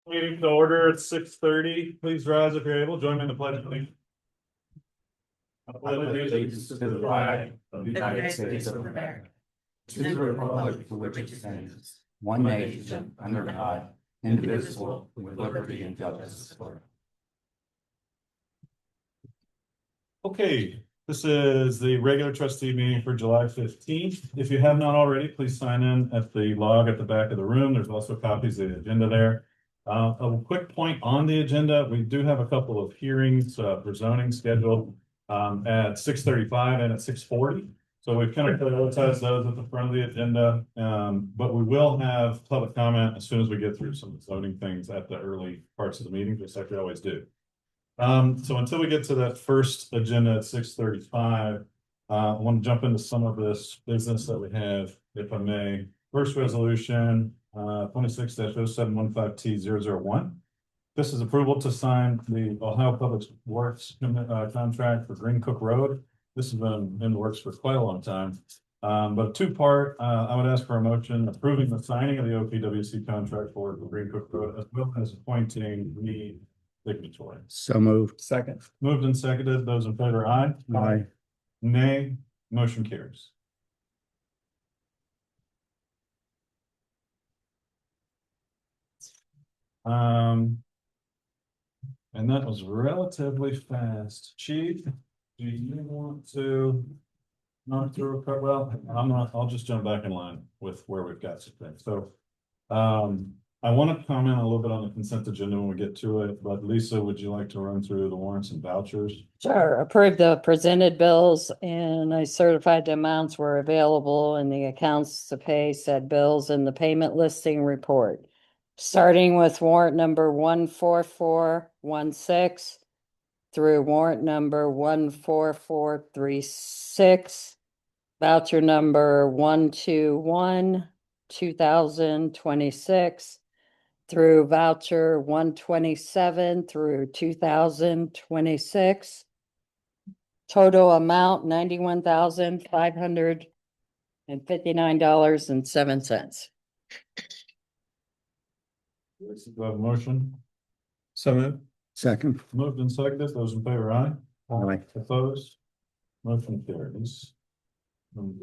Meeting to order at 6:30. Please rise if you're able. Join me in the pledge of allegiance. I pledge allegiance to the flag of the United States of America, to the republic for which it stands, one nation, under God, indivisible, with liberty and justice for all. Okay, this is the regular trustee meeting for July 15th. If you have not already, please sign in at the log at the back of the room. There's also copies of the agenda there. A quick point on the agenda, we do have a couple of hearings for zoning scheduled at 6:35 and at 6:40. So we've kind of prioritized those at the front of the agenda, but we will have public comment as soon as we get through some zoning things at the early parts of the meeting, just like we always do. So until we get to that first agenda at 6:35, I want to jump into some of this business that we have, if I may. First resolution, 26-0715T001. This is approval to sign the Ohio Public Works contract for Green Cook Road. This has been in the works for quite a long time. But two-part, I would ask for a motion approving the signing of the OPWC contract for Green Cook Road, as well as appointing the signatory. So moved. Second. Moved and seconded. Those in favor, aye. Aye. Nay. Motion carries. And that was relatively fast. Chief, do you want to not through a cut? Well, I'll just jump back in line with where we've got some things. So, I want to comment a little bit on the consent agenda when we get to it, but Lisa, would you like to run through the warrants and vouchers? Sure, approve the presented bills and I certified the amounts were available in the accounts to pay said bills in the payment listing report. Starting with warrant number 14416 through warrant number 14436, voucher number 121-2026 through voucher 127 through 2026. Total amount $91,559.07. Do I have a motion? So moved. Second. Moved and seconded. Those in favor, aye. Aye. Opposed? Motion carries. I'm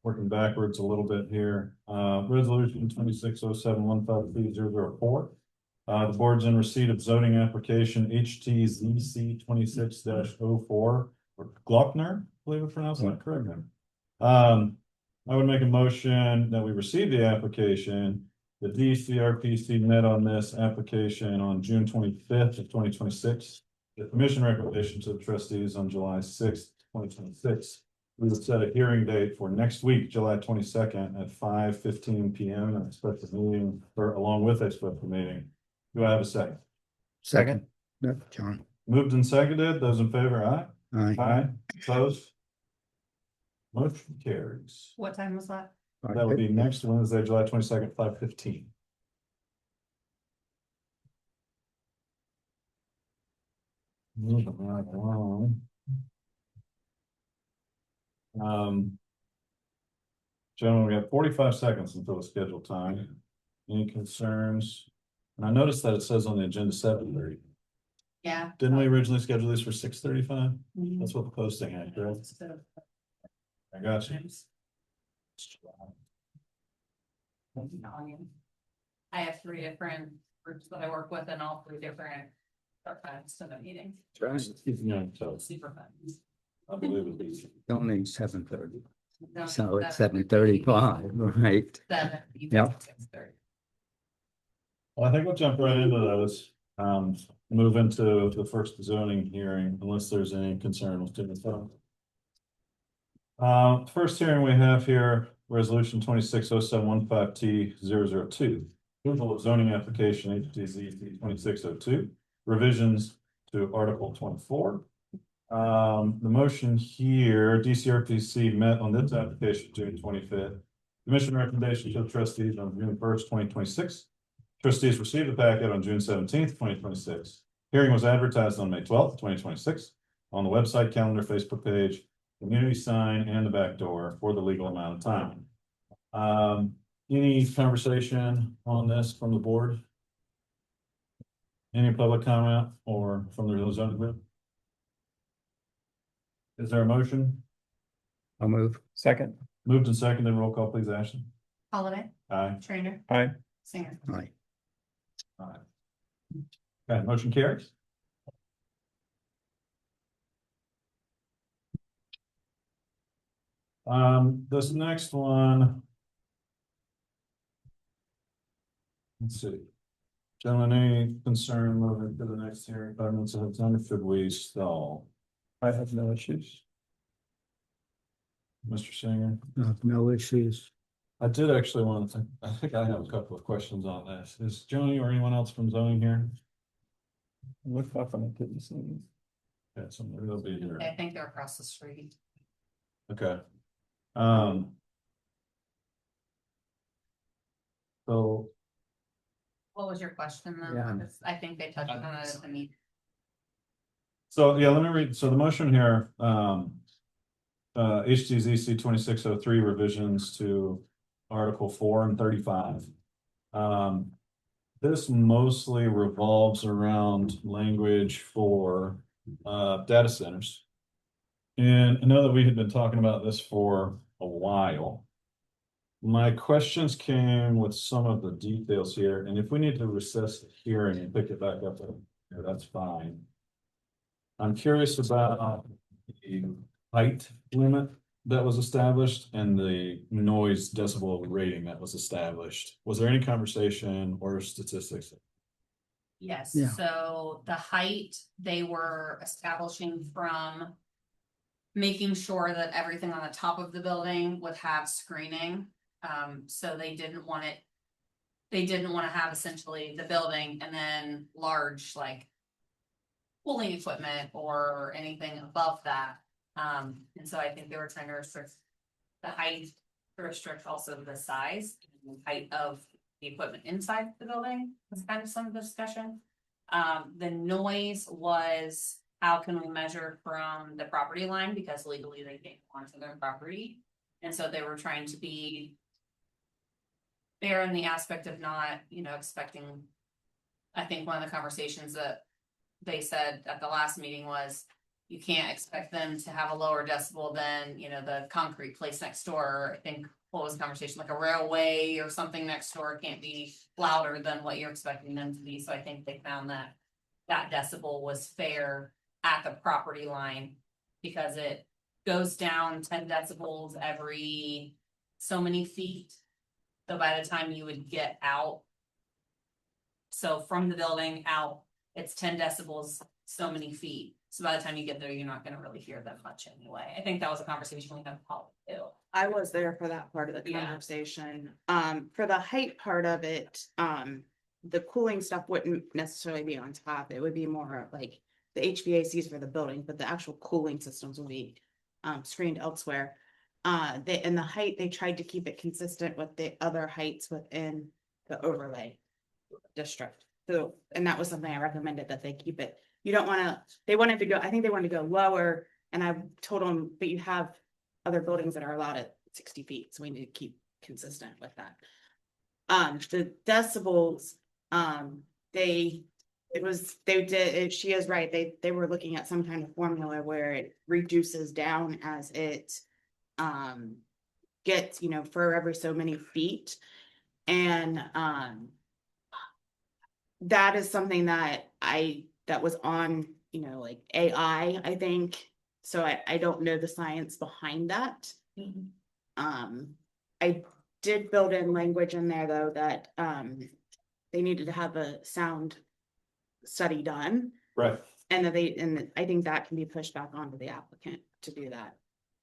working backwards a little bit here. Resolution 26-0715T004. The board's in receipt of zoning application HTZC 26-04 for Glockner, I believe I pronounced that correctly. I would make a motion that we receive the application. The DCRPC met on this application on June 25th of 2026. The commission recommendation to the trustees on July 6th, 2026. We would set a hearing date for next week, July 22nd at 5:15 p.m. and expect a meeting, or along with a special meeting. Do I have a second? Second. No, John. Moved and seconded. Those in favor, aye. Aye. Aye. Opposed? Motion carries. What time was that? That would be next Wednesday, July 22nd, 5:15. Moving right along. Gentlemen, we have 45 seconds until the scheduled time. Any concerns? And I noticed that it says on the agenda 7:30. Yeah. Didn't we originally schedule this for 6:35? Mhm. That's what the posting had, correct? I got you. I have 3 different groups that I work with and all 3 different times to the meeting. Yeah, so Super fun. I believe it is. Don't need 7:30. No, So it's seven. 7:35, right? 7. Yep. 6:30. Well, I think we'll jump right into those. Move into the first zoning hearing, unless there's any concern with doing so. First hearing we have here, resolution 26-0715T002. Approval of zoning application HTZ 2602, revisions to Article 24. The motion here, DCRPC met on this application June 25th. Commission recommendation to the trustees on June 1st, 2026. Trustees received the packet on June 17th, 2026. Hearing was advertised on May 12th, 2026, on the website, calendar, Facebook page, community sign, and the back door for the legal amount of time. Any conversation on this from the board? Any public comment or from the zoning group? Is there a motion? I'll move. Second. Moved and seconded, roll call please, Ashley. Holiday, Aye. Trainer, Aye. Singer. Aye. Aye. Okay, motion carries. This next one. Let's see. Gentlemen, any concern moving to the next hearing, 5 minutes ahead of time, or should we stall? I have no issues. Mr. Singer? No issues. I did actually want to, I think I have a couple of questions on this. Is Joni or anyone else from zoning here? Look up and I couldn't see. Yeah, somebody will be here. I think they're across the street. Okay. So, What was your question then? Yeah. 'Cause I think they touched on it at the meeting. yeah, let me read, so the motion here, HTZC 2603 revisions to Article 4 and 35. This mostly revolves around language for data centers. And I know that we had been talking about this for a while. My questions came with some of the details here, and if we need to recess the hearing and pick it back up, that's fine. I'm curious about the height limit that was established and the noise decibel rating that was established. Was there any conversation or statistics? Yes, Yeah. so the height they were establishing from. Making sure that everything on the top of the building would have screening, so they didn't want it. They didn't want to have essentially the building and then large like. Cooling equipment or anything above that, and so I think they were trying to restrict. The height to restrict also the size and height of the equipment inside the building, was kind of some of the discussion. The noise was, how can we measure from the property line, because legally they can't go onto their property, and so they were trying to be. Fair in the aspect of not, expecting. I think one of the conversations that they said at the last meeting was. You can't expect them to have a lower decibel than, the concrete place next door. I think what was the conversation, like a railway or something next door can't be louder than what you're expecting them to be. So I think they found that that decibel was fair at the property line because it goes down 10 decibels every so many feet. So by the time you would get out, so from the building out, it's 10 decibels, so many feet. So by the time you get there, you're not gonna really hear that much anyway. I think that was a conversation we had with Paul too. I was there for that part of the Yeah. conversation. For the height part of it, the cooling stuff wouldn't necessarily be on top. It would be more like the HVACs for the building, but the actual cooling systems will be screened elsewhere. In the height, they tried to keep it consistent with the other heights within the overlay district. So, and that was something I recommended that they keep it. You don't wanna, I think they wanted to go lower, and I told them, but you have other buildings that are allowed at 60 feet, so we need to keep consistent with that. The decibels, she is right, they were looking at some kind of formula where it reduces down as it gets, for every so many feet. And that is something that was on, like AI, I think. So I don't know the science behind that. I did build in language in there though, that they needed to have a sound study done. Right. And and I think that can be pushed back onto the applicant to do that.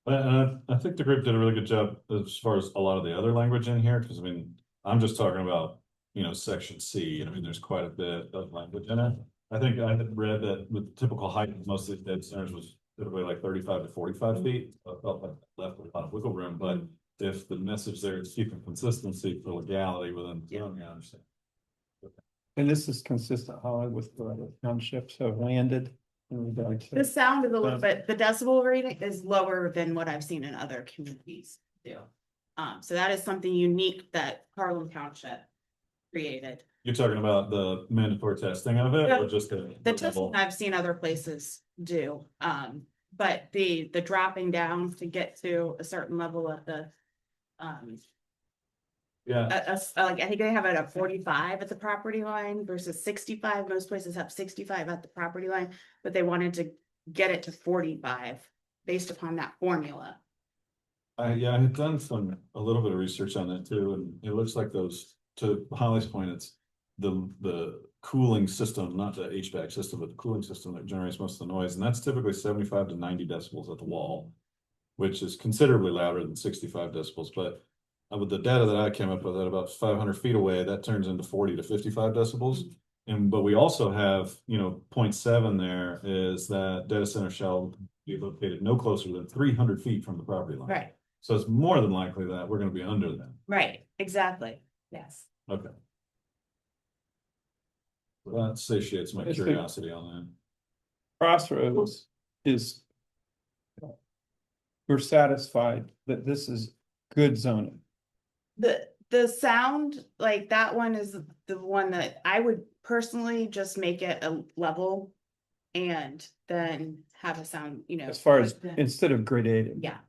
I think the group did a really good job as far as a lot of the other language in here, because I'm just talking about, section C, and there's quite a bit of language in it. I think I had read that with the typical height of most of these data centers was typically like 35 to 45 feet. I felt like left with a lot of wiggle room, but if the message there is keeping consistency for legality within, I understand. And this is consistent, Holly, with the other townships have landed. in regard to- The sound is a little bit, the decibel rating is lower than what I've seen in other communities do. So that is something unique that Harlem Township created. You're talking about the mandatory testing of it or just The the testing level? I've seen other places do, but the dropping down to get to a certain level at the. Yeah, Like, I think they have it at 45 at the property line versus 65. Most places have 65 at the property line, but they wanted to get it to 45 based upon that formula. yeah, I had done a little bit of research on that too, and it looks like those, to Holly's point, it's the cooling system, not the HVAC system, but the cooling system that generates most of the noise, and that's typically 75 to 90 decibels at the wall, which is considerably louder than 65 decibels, but with the data that I came up with at about 500 feet away, that turns into 40 to 55 decibels. And, but we also have, 0.7 there is that data center shall be located no closer than 300 feet from the property line. Right, So it's more than likely that we're gonna be under that. right, exactly, yes. Okay. Well, that satiates my It's the- curiosity on Crossroads is. We're satisfied that this is good zoning. The sound, like that one is the one that I would personally just make it a level. And then have a sound, As far as, like instead of gradating. yeah.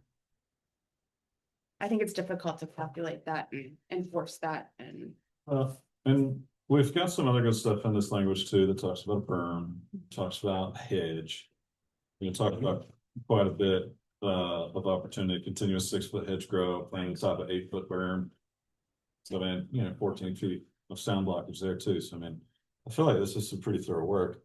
I think it's difficult to calculate that and enforce that and. that. And we've got some other good stuff in this language too, that talks about berm, talks about hedge. We can talk about quite a bit of opportunity, continuous 6-foot hedge grow, planting top of 8-foot berm. So then, 14 feet of sound blockage there too. So I mean, I feel like this is some pretty thorough work.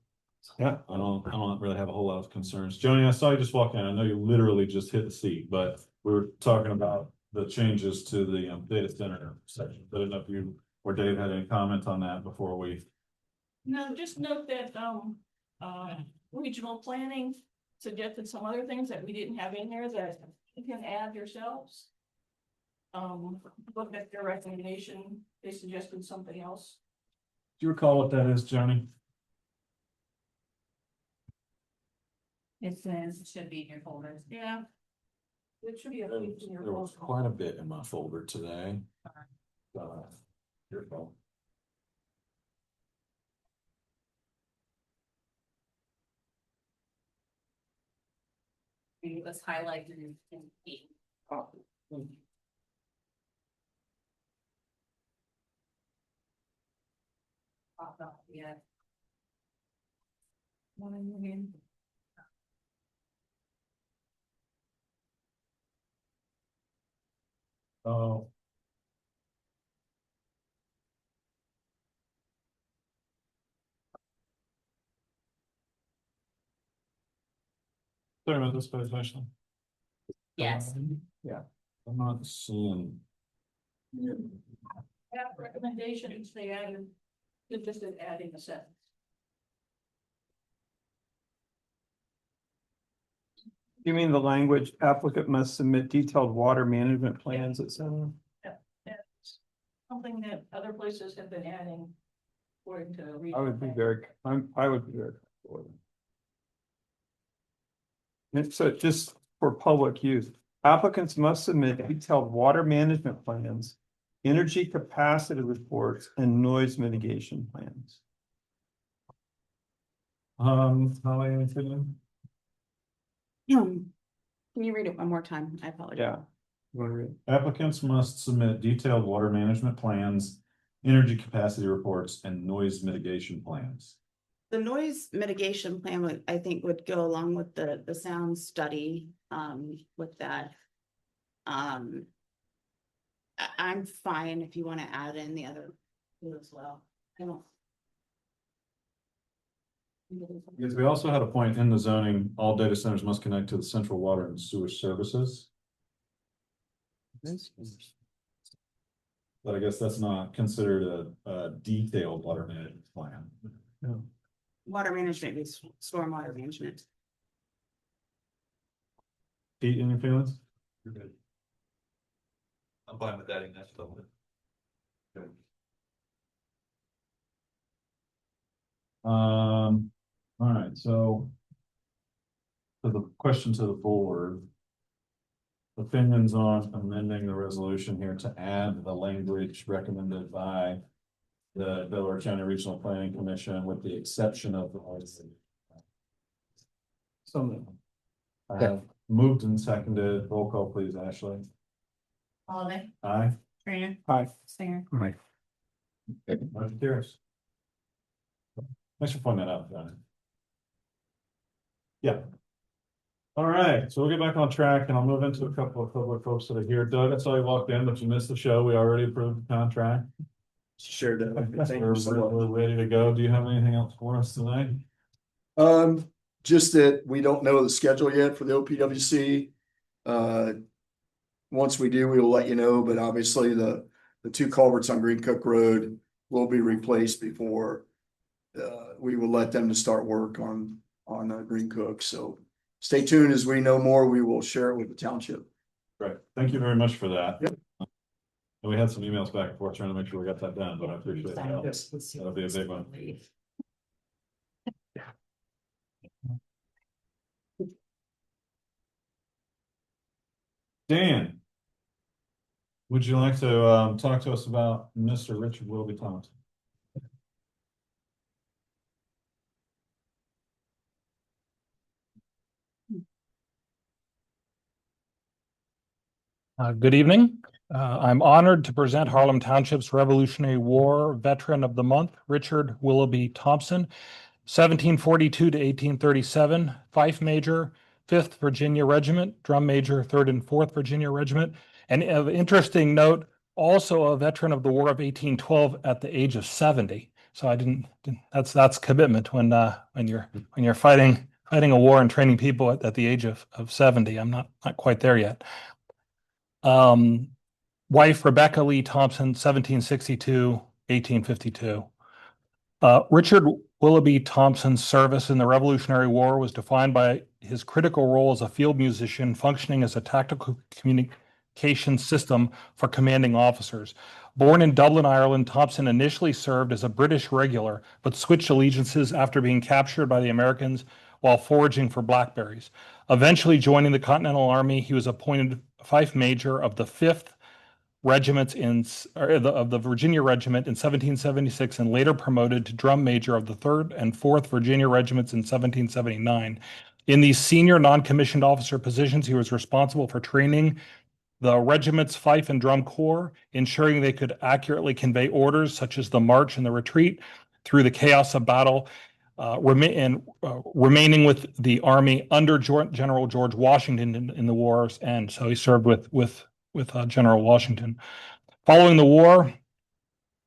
Yeah. I don't really have a whole lot of concerns. Joni, I saw you just walk in. I know you literally just hit the seat, but we were talking about the changes to the data center section. I don't know if you or Dave had any comment on that before we. No, just note that, regional planning suggested some other things that we didn't have in there that you can add yourselves. Look at their recommendation, they suggested something else. Do you recall what that is, Joni? It says it should be in your folders. Yeah. It should be a link in your. There was folder. quite a bit in my folder today. Your fault. Maybe it was highlighted in pink. Popped up, yeah. Oh. Sorry about this, but actually. Yes. Yeah. I'm not seeing. Have recommendations, they added, they just did adding a sentence. You mean the language applicant must submit detailed water management plans, et cetera? That's something that other places have been adding. According to. I would be very, I would be very comfortable with it. And so just for public use, applicants must submit detailed water management plans, energy capacity reports, and noise mitigation plans. Holly, anything? Can you read it one more time? I apologize. Yeah. You wanna read? Applicants must submit detailed water management plans, energy capacity reports, and noise mitigation plans. The noise mitigation plan would, I think, would go along with the sound study, with that. I'm fine if you want to add in the other two as well. I don't. Because we also had a point in the zoning, all data centers must connect to the central water and sewer services. But I guess that's not considered a detailed water management plan. Water management is stormwater management. Pete, any feelings? You're good. I'm fine with adding that stuff. All right, so. So the question to the board. Opinions on amending the resolution here to add the language recommended by the Delaware County Regional Planning Commission with the exception of the. I have moved and seconded. Roll call, please, Ashley. Holiday, Aye. Trainer, Hi. Singer. Right. Motion carries. Thanks for pointing that out, John. Yeah. All right, so we'll get back on track and I'll move into a couple of public folks that are here. Doug, I saw you walked in, but you missed the show. We already approved the contract. Sure do. Thank We're, you so much. we're ready to go. Do you have anything else for us tonight? Just that we don't know the schedule yet for the OPWC. Once we do, we will let you know, but obviously the two culverts on Green Cook Road will be replaced before we will let them to start work on Green Cook. So stay tuned. As we know more, we will share it with the township. Right, thank you very much for that. Yep. And we had some emails back and forth trying to make sure we got that done, but I appreciate that. Yes. That'll be a big one. Dan, would you like to talk to us about Mr. Richard Willoughby Thompson? Good evening. I'm honored to present Harlem Township's Revolutionary War Veteran of the Month, Richard Willoughby Thompson, 1742 to 1837, Fife Major, 5th Virginia Regiment, Drum Major, 3rd and 4th Virginia Regiment, and of interesting note, also a veteran of the War of 1812 at the age of 70. So I didn't that's commitment when you're fighting a war and training people at the age of 70. I'm not quite there yet. Wife Rebecca Lee Thompson, 1762, 1852. Richard Willoughby Thompson's service in the Revolutionary War was defined by his critical role as a field musician functioning as a tactical communication system for commanding officers. Born in Dublin, Ireland, Thompson initially served as a British regular, but switched allegiances after being captured by the Americans while foraging for blackberries. Eventually joining the Continental Army, he was appointed Fife Major of the 5th Regiment of the Virginia Regiment in 1776 and later promoted to Drum Major of the 3rd and 4th Virginia Regiments in 1779. In these senior non-commissioned officer positions, he was responsible for training the regiment's fife and drum corps, ensuring they could accurately convey orders such as the march and the retreat through the chaos of battle, remaining with the Army under General George Washington in the war's end. So he served with General Washington. Following the war,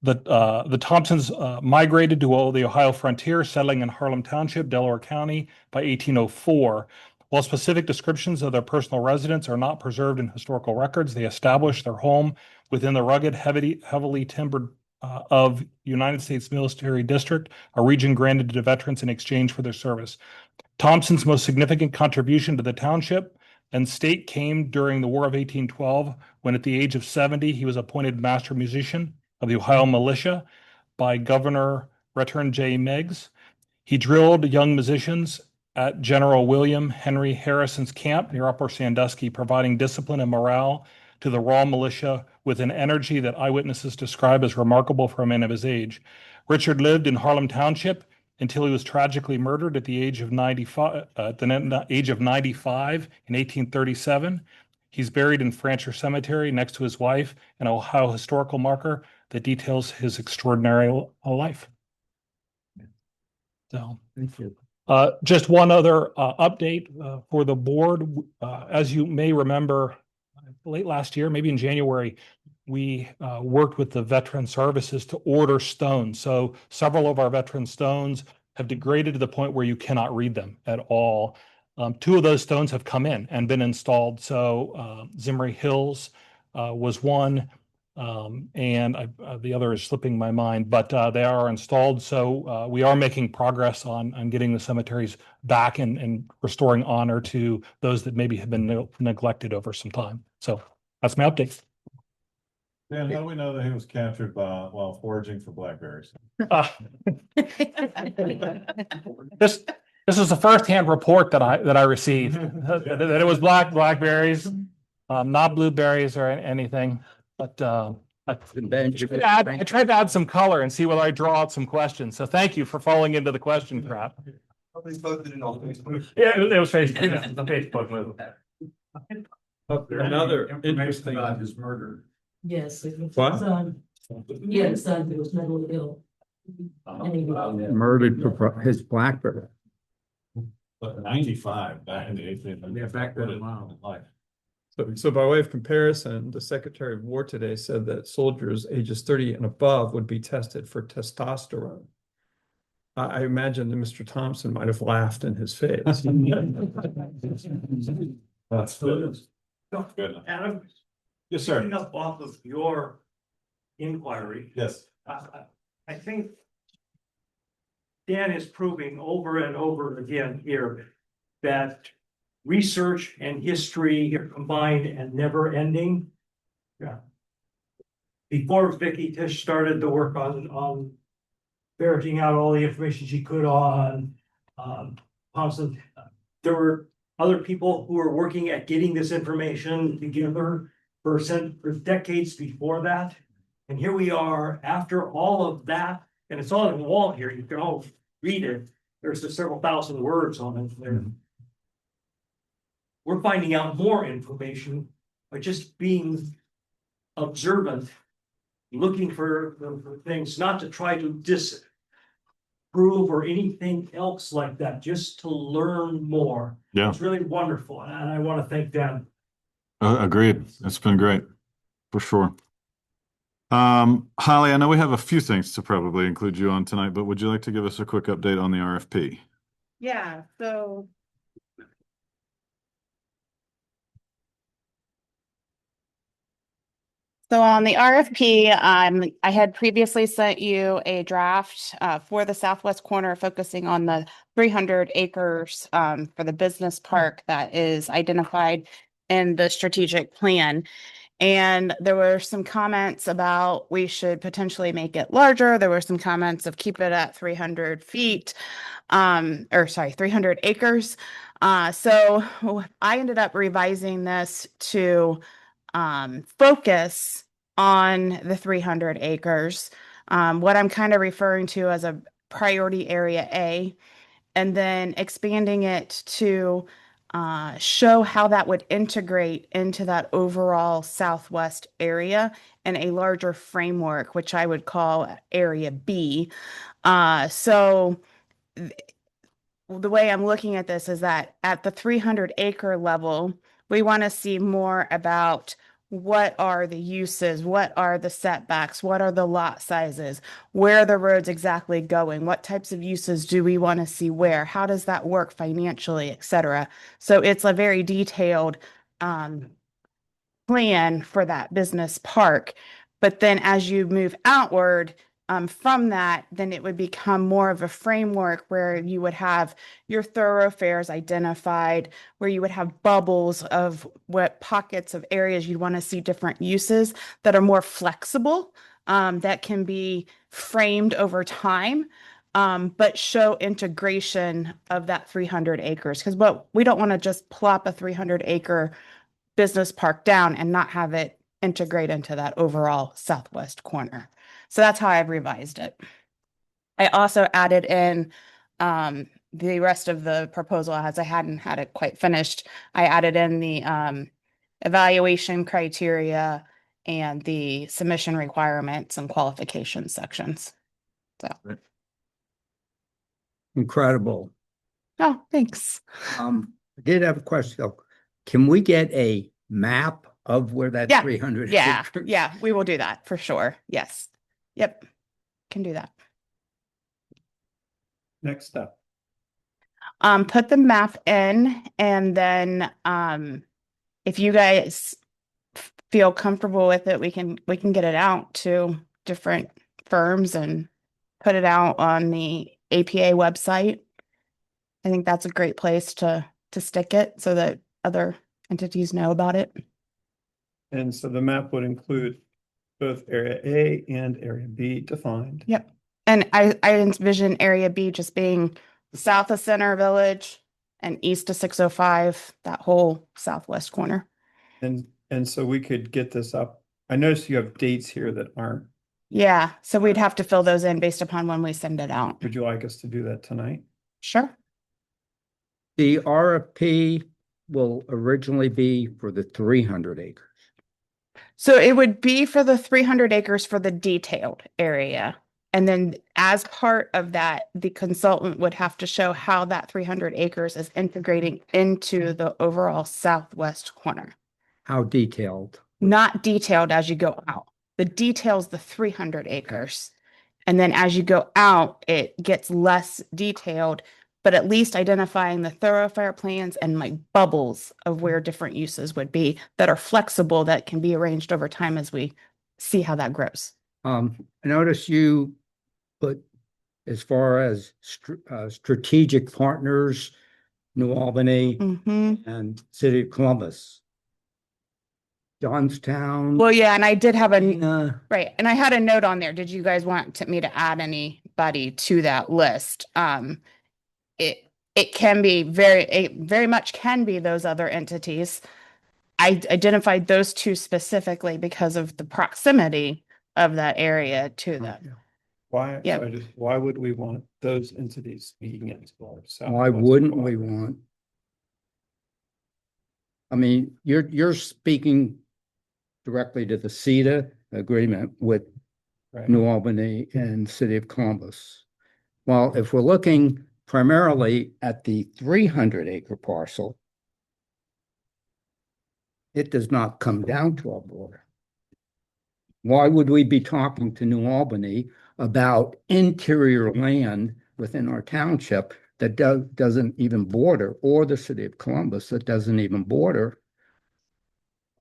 the Thompsons migrated to the Ohio frontier, settling in Harlem Township, Delaware County by 1804. While specific descriptions of their personal residence are not preserved in historical records, they established their home within the rugged, heavily timbered of United States Military District, a region granted to veterans in exchange for their service. Thompson's most significant contribution to the township and state came during the War of 1812, when at the age of 70, he was appointed master musician of the Ohio Militia by Governor Return J. Meigs. He drilled young musicians at General William Henry Harrison's camp near Upper Sandusky, providing discipline and morale to the raw militia with an energy that eyewitnesses describe as remarkable for a man of his age. Richard lived in Harlem Township until he was tragically murdered at the age of 95, in 1837. He's buried in Francher Cemetery next to his wife, an Ohio historical marker that details his extraordinary life. So, Thank you. just one other update for the board. As you may remember, late last year, maybe in January, we worked with the Veteran Services to order stones. So several of our veteran stones have degraded to the point where you cannot read them at all. 2 of those stones have come in and been installed. So Zimri Hills was one, and the other is slipping my mind, but they are installed. So we are making progress on getting the cemeteries back and restoring honor to those that maybe have been neglected over some time. So that's my update. Dan, how do we know that he was captured while foraging for blackberries? This is the firsthand report that I received that it was blackberries, not blueberries or anything. But I tried to add some color and see whether I draw out some questions. So thank you for falling into the question trap. Somebody's posted it on Facebook. Yeah, it was Facebook, the Facebook move. Another interesting. his murder. Yes. What? Yes, son, he was mentally ill. Murdered for his Blackbird. But 95 back in the 18th. Yeah, back then, wow. Life. So by way of comparison, the Secretary of War today said that soldiers ages 30 and above would be tested for testosterone. I imagine that Mr. Thompson might have laughed in his face. That's good. Good. Adam, Yes, sir. picking up off of your inquiry, Yes. I think Dan is proving over and over again here that research and history are combined and never ending. Yeah. Before Vicky Tish started the work on ferreting out all the information she could on Thompson, there were other people who were working at getting this information together for decades before that. And here we are after all of that, and it's all on the wall here. You can all read it. There's just several thousand words on it there. We're finding out more information by just being observant, looking for things, not to try to disprove or anything else like that, just to learn more. Yeah. It's really wonderful, and I want to thank Dan. Agreed. It's been great, for sure. Holly, I know we have a few things to probably include you on tonight, but would you like to give us a quick update on the RFP? Yeah, so. So on the RFP, I had previously sent you a draft for the southwest corner, focusing on the 300 acres for the business park that is identified in the strategic plan. And there were some comments about we should potentially make it larger. There were some comments of keep it at 300 feet, 300 acres. So I ended up revising this to focus on the 300 acres, what I'm kind of referring to as a priority area A, and then expanding it to show how that would integrate into that overall southwest area in a larger framework, which I would call area B. So the way I'm looking at this is that at the 300 acre level, we want to see more about what are the uses, what are the setbacks, what are the lot sizes, where are the roads exactly going, what types of uses do we want to see where, how does that work financially, etc. So it's a very detailed plan for that business park. But then as you move outward, from that, then it would become more of a framework where you would have your thoroughfares identified, where you would have bubbles of what pockets of areas you'd want to see different uses that are more flexible, that can be framed over time, but show integration of that 300 acres. Because we don't want to just plop a 300 acre business park down and not have it integrate into that overall southwest corner. So that's how I've revised it. I also added in the rest of the proposal, as I hadn't had it quite finished. I added in the evaluation criteria and the submission requirements and qualification sections. So. Incredible. Oh, thanks. I did have a question though. Can we get a map of where that Yeah. 300 Yeah, acres? yeah, we will do that for sure. Yes. Yep. Can do that. Next step. Put the map in, and then if you guys feel comfortable with it, we can get it out to different firms and put it out on the APA website. I think that's a great place to stick it so that other entities know about it. And so the map would include both area A and area B defined. Yep. And I envision area B just being south of Center Village and east of 605, that whole southwest corner. And so we could get this up I noticed you have dates here that aren't. Yeah, so we'd have to fill those in based upon when we send it out. Would you like us to do that tonight? Sure. The RFP will originally be for the 300 acres. So it would be for the 300 acres for the detailed area. And then as part of that, the consultant would have to show how that 300 acres is integrating into the overall southwest corner. How detailed? Not detailed as you go out. The detail's the 300 acres. And then as you go out, it gets less detailed, but at least identifying the thoroughfare plans and like bubbles of where different uses would be that are flexible, that can be arranged over time as we see how that grows. I notice you put as far as strategic partners, New Albany and City of Columbus. Johnstown. Well, yeah, and I did have a, Gina. right, and I had a note on there. Did you guys want me to add anybody to that list? It can be very much can be those other entities. I identified those two specifically because of the proximity of that area to them. Why, Yep. so why would we want those entities being into our southwest? Why wouldn't we quadrant? want? I mean, you're speaking directly to the CETA agreement with Right. New Albany and City of Columbus. Well, if we're looking primarily at the 300 acre parcel, it does not come down to our border. Why would we be talking to New Albany about interior land within our township that doesn't even border, or the City of Columbus that doesn't even border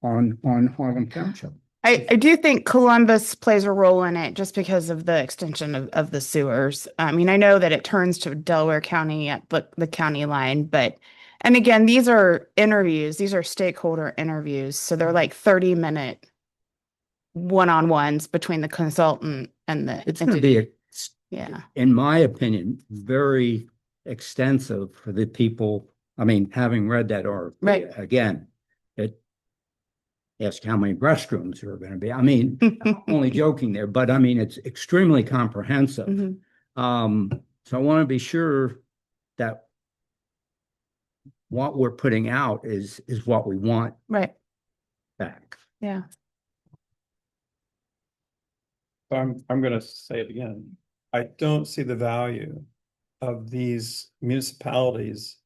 on Harlem Township? I do think Columbus plays a role in it just because of the extension of the sewers. I mean, I know that it turns to Delaware County at the county line, but, and again, these are interviews, these are stakeholder interviews. So they're like 30-minute one-on-ones between the consultant and the It's going to be, yeah. in my opinion, very extensive for the people. I mean, having read that RFP, Right. again, it asks how many restrooms there are going to be. I mean, I'm only joking there, but I mean, it's extremely comprehensive. Mhm. So I want to be sure that what we're putting out is what we want Right. back. Yeah. I'm gonna say it again. I don't see the value of these municipalities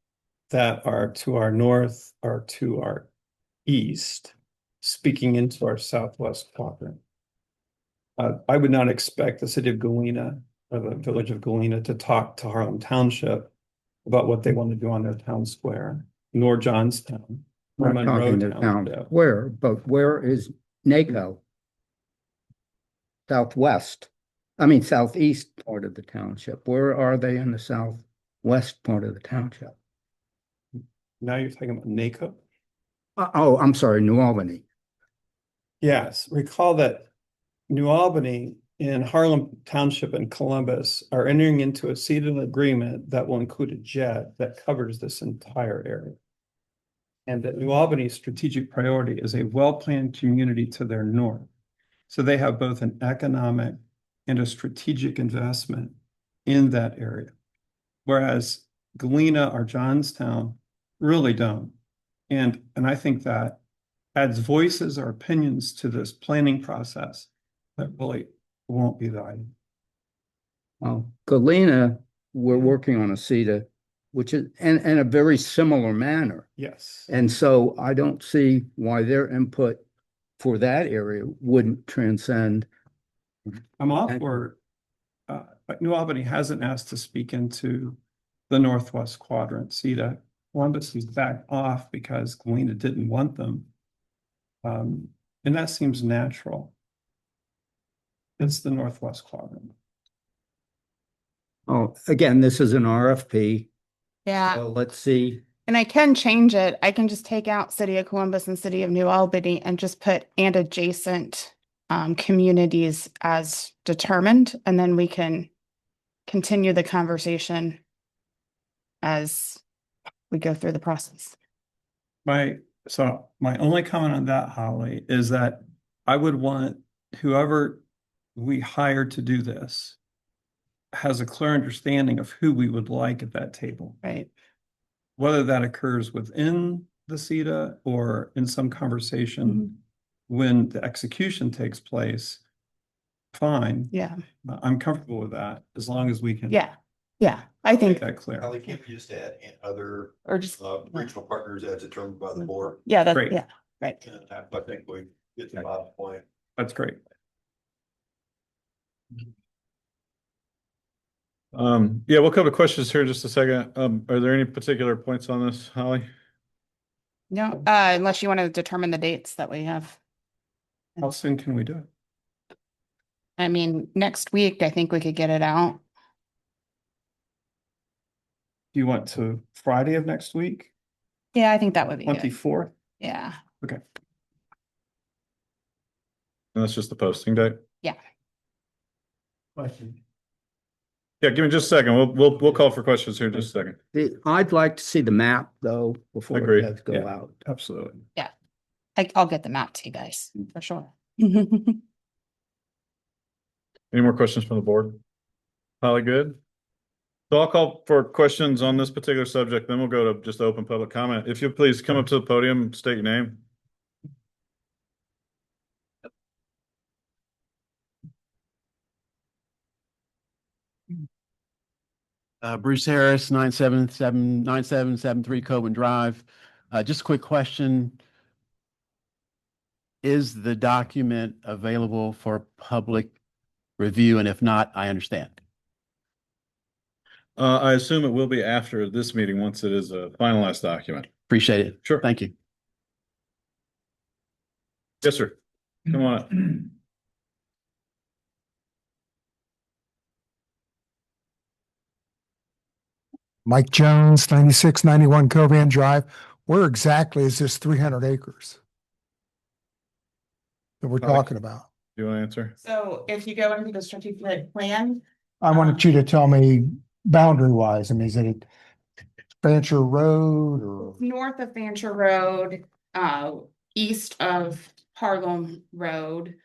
that are to our north or to our east, speaking into our southwest quadrant. I would not expect the city of Galena or the village of Galena to talk to Harlem Township about what they want to do on their town square, nor Johnstown. or We're not Monroe talking to town Township. square, but where is NACO? Southwest, I mean, southeast part of the township. Where are they in the southwest part of the township? Now you're talking about NACO? Oh, I'm sorry, New Albany. Yes, recall that New Albany and Harlem Township and Columbus are entering into a seated agreement that will include a jet that covers this entire area. And that New Albany's strategic priority is a well-planned community to their north. So they have both an economic and a strategic investment in that area. Whereas Galena or Johnstown really don't. And I think that adds voices or opinions to this planning process that really won't be valued. Well, Galena, we're working on a CETA, which is in a very similar manner. Yes. And so I don't see why their input for that area wouldn't transcend. I'm all for, New Albany hasn't asked to speak into the Northwest Quadrant CETA. Columbus is back off because Galena didn't want them. And that seems natural. It's the Northwest Quadrant. Oh, again, this is an RFP. Yeah. So let's see. And I can change it. I can just take out City of Columbus and City of New Albany and just put and adjacent communities as determined. And then we can continue the conversation as we go through the process. So my only comment on that, Holly, is that I would want whoever we hire to do this has a clear understanding of who we would like at that table. Right. Whether that occurs within the CETA or in some conversation when the execution takes place, fine. Yeah, I'm comfortable with that as long as we can yeah, yeah. I make think, that clear. Holly, can't we just add other or just, regional partners as determined by the board? yeah, that's, Great. yeah, right. And I think we get to the bottom point. That's great. Yeah, we'll come to questions here in just a second. Are there any particular points on this, Holly? No, unless you want to determine the dates that we have. How soon can we do it? I mean, next week, I think we could get it out. Do you want to Friday of next week, Yeah, I think that would be good. 24th? Yeah, Okay. And that's just the posting date? yeah. Question. Yeah, give me just a second. We'll call for questions here in just a second. I'd like to see the map though, before Agree. it does go Yeah. out. Absolutely. I'll get the map to you guys, for sure. Any more questions from the board? Holly, good? So I'll call for questions on this particular subject, then we'll go to just open public comment. If you please come up to the podium, state your name. Bruce Harris, 9773 Coben Drive. Just a quick question. Is the document available for public review? And if not, I understand. I assume it will be after this meeting, once it is a finalized document. Appreciate it. Sure. Thank you. Yes, sir. Come on up. Mike Jones, 9691 Covan Drive. Where exactly is this 300 acres that we're Mike. talking about? Do you want to answer? So if you go into the strategic plan, I wanted you to tell me boundary wise. I mean, is it Fancher Road or? north of Fancher Road, east of Harlem Road.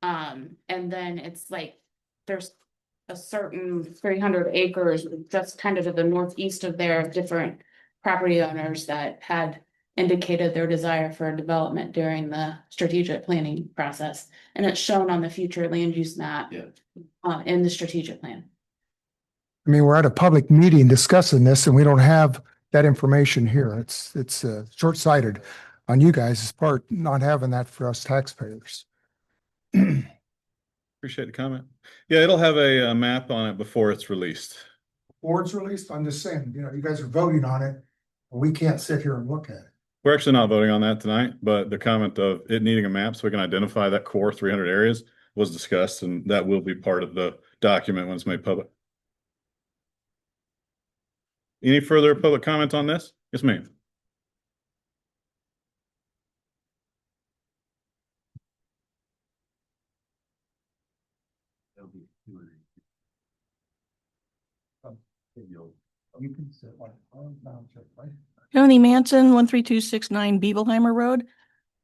And then it's like, there's a certain 300 acres just kind of to the northeast of there of different property owners that had indicated their desire for development during the strategic planning process. And it's shown on the future land use map in the strategic plan. I mean, we're at a public meeting discussing this and we don't have that information here. It's short-sighted on you guys' part, not having that for us taxpayers. Appreciate the comment. Yeah, it'll have a map on it before it's released. Board's released, I'm just saying, you know, you guys are voting on it. We can't sit here and look at it. We're actually not voting on that tonight, but the comment of it needing a map so we can identify that core 300 areas was discussed, and that will be part of the document when it's made public. Any further public comment on this? Yes, ma'am. You can sit like, oh, no, right? Tony Manson, 13269 Beebleheimer Road.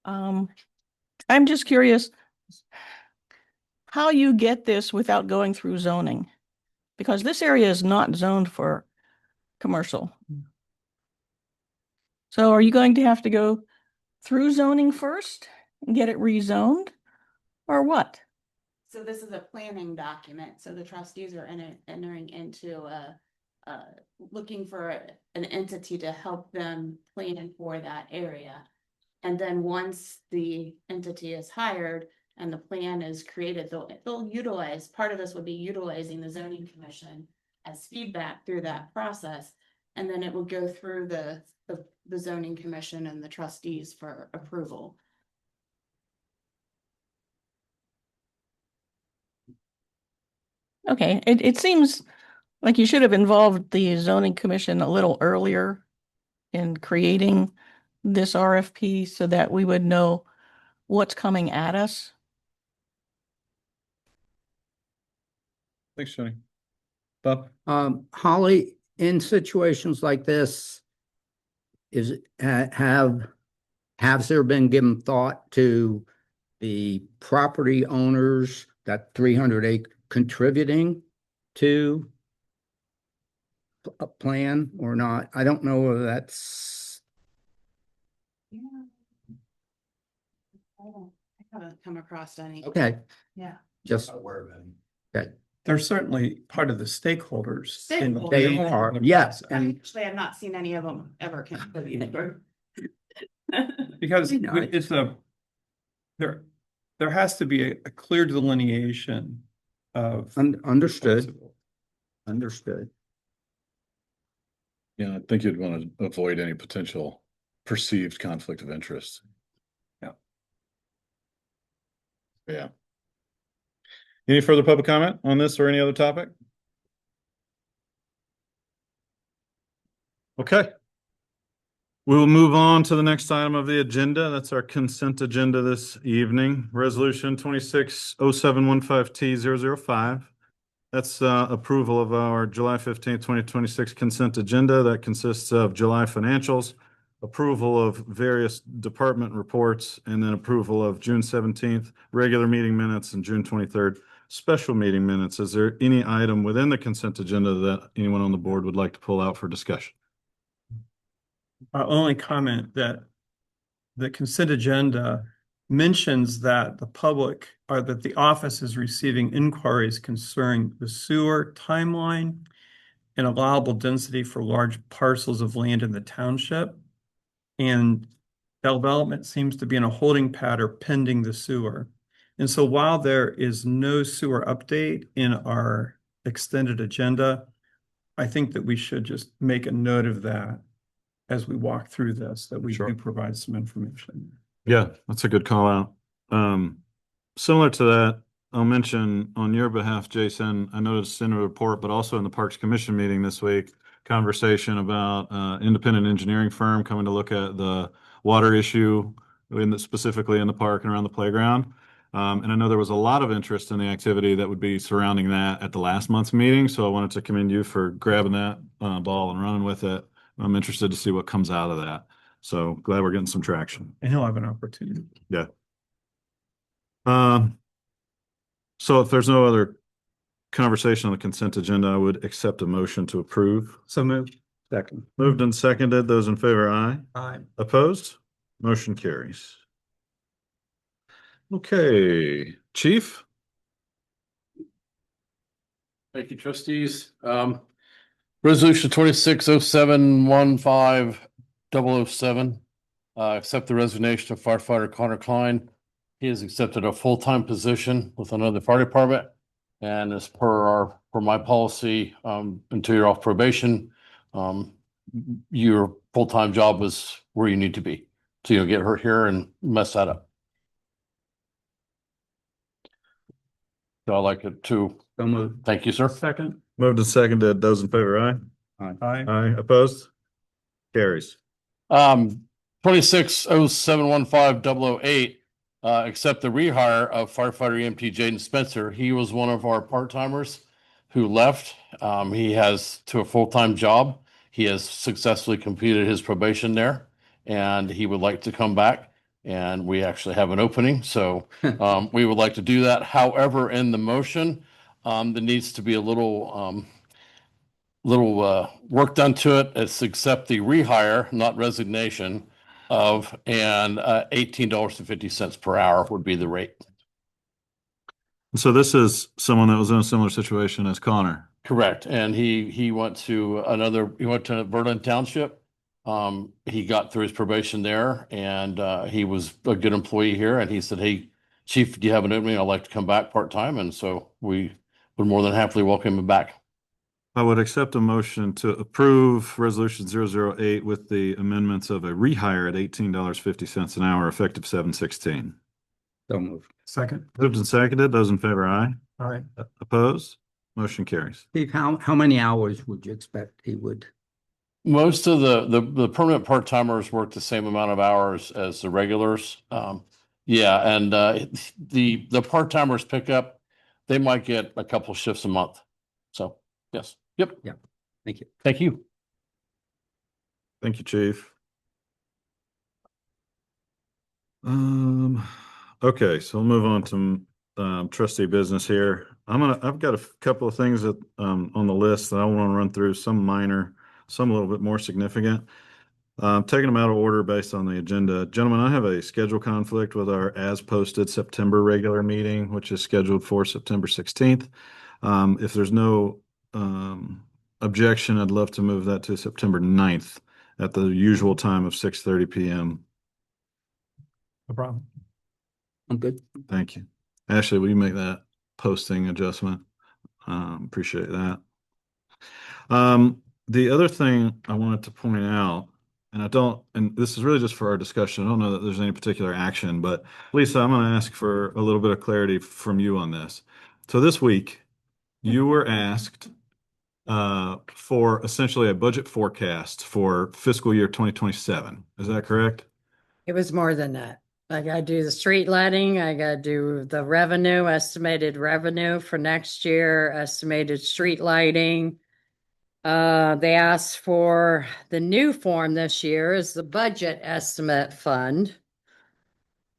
I'm just curious how you get this without going through zoning, because this area is not zoned for commercial. So are you going to have to go through zoning first and get it rezoned, or what? So this is a planning document, so the trustees are entering into looking for an entity to help them plan for that area. And then once the entity is hired and the plan is created, they'll utilize, part of this would be utilizing the zoning commission as feedback through that process. And then it will go through the zoning commission and the trustees for approval. Okay, it seems like you should have involved the zoning commission a little earlier in creating this RFP so that we would know what's coming at us. Thanks, Tony. Bob? Holly, in situations like this, has there been given thought to the property owners, that 300 acre contributing to a plan or not. I don't know whether that's, Yeah. I haven't come across any. okay, Yeah. just, Aware of any. okay. They're certainly part of the stakeholders. in the- They are, yes, and Actually, I've not seen any of them ever contribute. Because I know. it's there has to be a clear delineation of. understood, understood. Yeah, I think you'd want to avoid any potential perceived conflict of interest. Yeah. Yeah. Any further public comment on this or any other topic? Okay. We will move on to the next item of the agenda. That's our consent agenda this evening. Resolution 260715T005. That's approval of our July 15th, 2026 consent agenda. That consists of July financials, approval of various department reports, and then approval of June 17th regular meeting minutes and June 23rd special meeting minutes. Is there any item within the consent agenda that anyone on the board would like to pull out for discussion? I'll only comment that the consent agenda mentions that the public or that the office is receiving inquiries concerning the sewer timeline and allowable density for large parcels of land in the township. And development seems to be in a holding pattern pending the sewer. And so while there is no sewer update in our extended agenda, I think that we should just make a note of that as we walk through this, that we Sure. do provide some information. Yeah, that's a good call out. Similar to that, I'll mention on your behalf, Jason, I noticed in a report, but also in the Parks Commission meeting this week, conversation about independent engineering firm coming to look at the water issue specifically in the park and around the playground. And I know there was a lot of interest in the activity that would be surrounding that at the last month's meeting. So I wanted to commend you for grabbing that ball and running with it. I'm interested to see what comes out of that. So glad we're getting some traction. And he'll have an opportunity. Yeah. So if there's no other conversation on the consent agenda, I would accept a motion to approve. So moved. Second. Moved and seconded. Those in favor, aye. Aye. Opposed? Motion carries. Okay, Chief? Thank you, trustees. Resolution 260715-007. Accept the resignation of firefighter Connor Klein. He has accepted a full-time position with another fire department. And as per my policy, until you're off probation, your full-time job is where you need to be. So you'll get hurt here and mess that up. So I'd like it to, So moved. thank you, sir. Second. Moved and seconded. Those in favor, aye. Aye. Aye. Opposed? Carries. 260715-008, accept the rehire of firefighter EMT Jaden Spencer. He was one of our part-timers who left. He has to a full-time job. He has successfully completed his probation there, and he would like to come back. And we actually have an opening, so we would like to do that. However, in the motion, there needs to be a little work done to it. It's accept the rehire, not resignation of, and $18.50 per hour would be the rate. So this is someone that was in a similar situation as Connor. Correct. And he went to Berlin Township. He got through his probation there, and he was a good employee here. And he said, "Hey, Chief, do you have an opening? I'd like to come back part-time." And so we would more than happily welcome him back. I would accept a motion to approve resolution 008 with the amendments of a rehire at $18.50 an hour effective 7/16. So moved. Second. Moved and seconded. Those in favor, aye. Aye. Opposed? Motion carries. Steve, how many hours would you expect he would? Most of the permanent part-timers work the same amount of hours as the regulars. Yeah, and the part-timers pick up, they might get a couple shifts a month. So, yes. Yep. Yeah. Thank you. Thank you. Thank you, Chief. Okay, so we'll move on to trustee business here. I've got a couple of things that on the list that I want to run through, some minor, some a little bit more significant. Taking them out of order based on the agenda. Gentlemen, I have a schedule conflict with our as posted September regular meeting, which is scheduled for September 16th. If there's no objection, I'd love to move that to September 9th at the usual time of 6:30 PM. No problem. I'm good. Thank you. Ashley, will you make that posting adjustment? Appreciate that. The other thing I wanted to point out, and this is really just for our discussion. I don't know that there's any particular action, but Lisa, I'm going to ask for a little bit of clarity from you on this. So this week, you were asked for essentially a budget forecast for fiscal year 2027. Is that correct? It was more than that. I gotta do the street lighting, I gotta do the revenue, estimated revenue for next year, estimated street lighting. They asked for the new form this year is the budget estimate fund.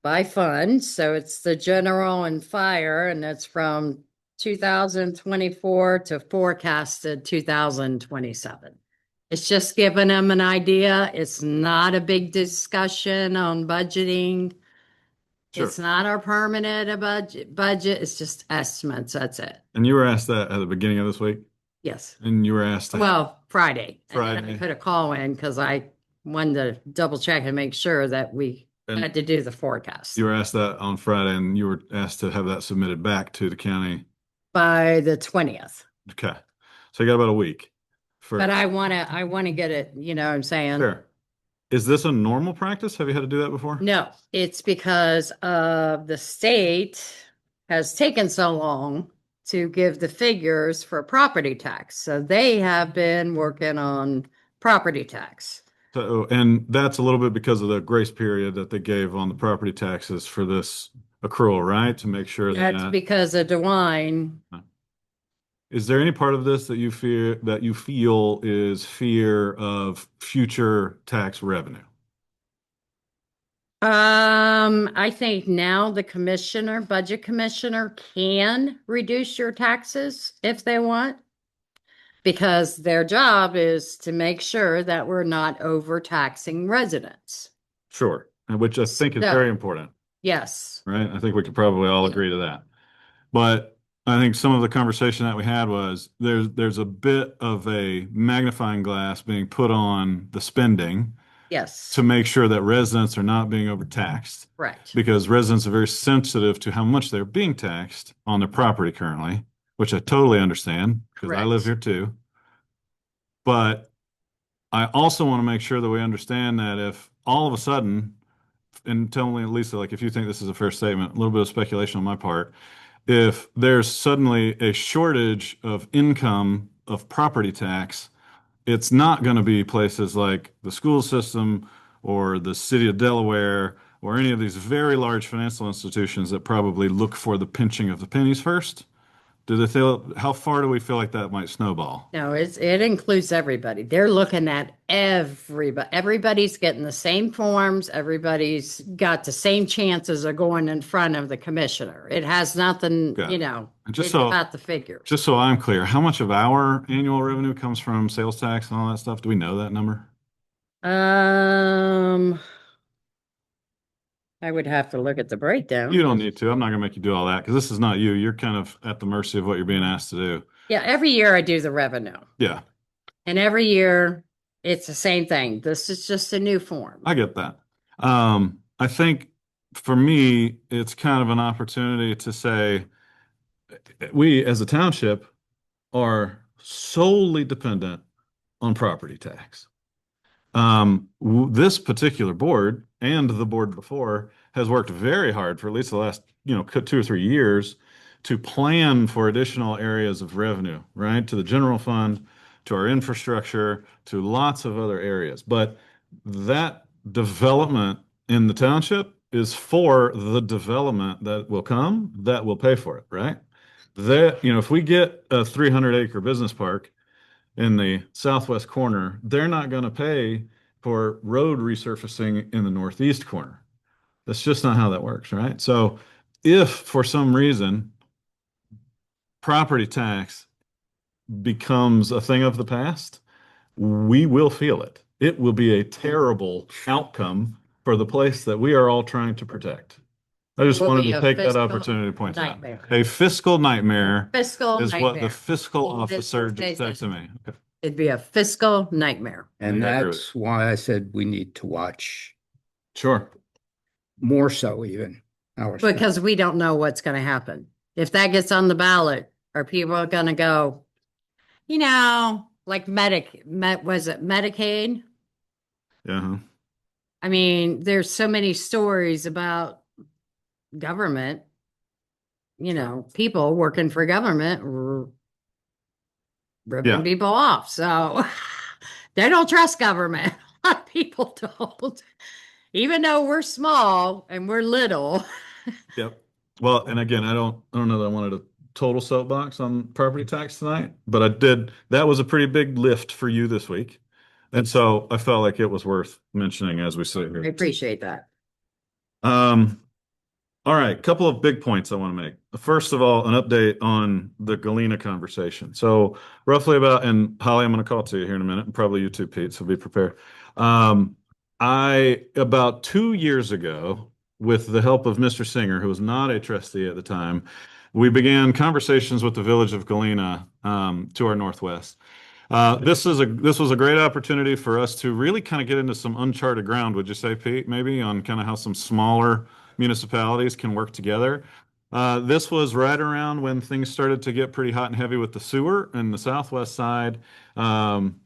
By fund, so it's the general and fire, and it's from 2024 to forecasted 2027. It's just giving them an idea. It's not a big discussion on budgeting. Sure. It's not our permanent budget. It's just estimates. That's it. And you were asked that at the beginning of this week, Yes. and you were asked that. Well, Friday. And then I Friday. put a call in because I wanted to double check and make sure that we And had to do the forecast you were asked that on Friday, and you were asked to have that submitted back to the county. by the 20th. Okay. So you got about a week. But I wanna get it, you know what I'm saying? Sure. Is this a normal practice? Have you had to do that before? No, it's because the state has taken so long to give the figures for property tax. So they have been working on property tax. So, and that's a little bit because of the grace period that they gave on the property taxes for this accrual, right? To make sure That's that, because of DeWine. is there any part of this that you feel is fear of future tax revenue? I think now the budget commissioner can reduce your taxes if they want. Because their job is to make sure that we're not overtaxing residents. Sure. And which I think is So- very important, Yes, right? I think we could probably all agree to that. But I think some of the conversation that we had was there's a bit of a magnifying glass being put on the spending yes, to make sure that residents are not being overtaxed. correct. Because residents are very sensitive to how much they're being taxed on their property currently, which I totally understand because I live here Correct. too. But I also want to make sure that we understand that if all of a sudden, and tell me, Lisa, like if you think this is a fair statement, a little bit of speculation on my part, if there's suddenly a shortage of income of property tax, it's not going to be places like the school system or the city of Delaware or any of these very large financial institutions that probably look for the pinching of the pennies first. How far do we feel like that might snowball? No, it includes everybody. They're looking at everybody. Everybody's getting the same forms. Everybody's got the same chances of going in front of the commissioner. It has nothing, Got it. you know, And just it's so- about the figures. Just so I'm clear, how much of our annual revenue comes from sales tax and all that stuff? Do we know that number? I would have to look at the breakdown. You don't need to. I'm not gonna make you do all that because this is not you. You're kind of at the mercy of what you're being asked to do. Yeah, every year I do the revenue. Yeah, And every year it's the same thing. This is just a new form. I get that. I think for me, it's kind of an opportunity to say we as a township are solely dependent on property tax. This particular board and the board before has worked very hard for at least the last, 2 or 3 years to plan for additional areas of revenue, right? To the general fund, to our infrastructure, to lots of other areas. But that development in the township is for the development that will come, that will pay for it, right? If we get a 300-acre business park in the southwest corner, they're not going to pay for road resurfacing in the northeast corner. That's just not how that works, right? So if for some reason property tax becomes a thing of the past, we will feel it. It will be a terrible outcome for the place that we are all trying to protect. I just Will wanted be to a take that fiscal opportunity to point that out. nightmare. A fiscal nightmare Fiscal is what the nightmare. fiscal In this officer just station. said to me. Okay. It'd be a fiscal nightmare. And I agree with that's why I said we need to watch Sure. more so even. our Because we don't know what's gonna happen. If that gets on the ballot, are people gonna go, like was it Medicaid? Yeah. I mean, there's so many stories about government, people working for government ripping Yeah. people off. So they don't trust government. A lot of people don't. Even though we're small and we're little. Yep. Well, and again, I don't know that I wanted a total soapbox on property tax tonight, but I did. That was a pretty big lift for you this week. And so I felt like it was worth mentioning as we sit I here. appreciate that. All right, couple of big points I want to make. First of all, an update on the Galena conversation. So roughly about, and Holly, I'm going to call to you here in a minute, and probably you too, Pete, so be prepared. About 2 years ago, with the help of Mr. Singer, who was not a trustee at the time, we began conversations with the village of Galena, to our northwest. This was a great opportunity for us to really kind of get into some uncharted ground, would you say, Pete, maybe on kind of how some smaller municipalities can work together. This was right around when things started to get pretty hot and heavy with the sewer and the southwest side,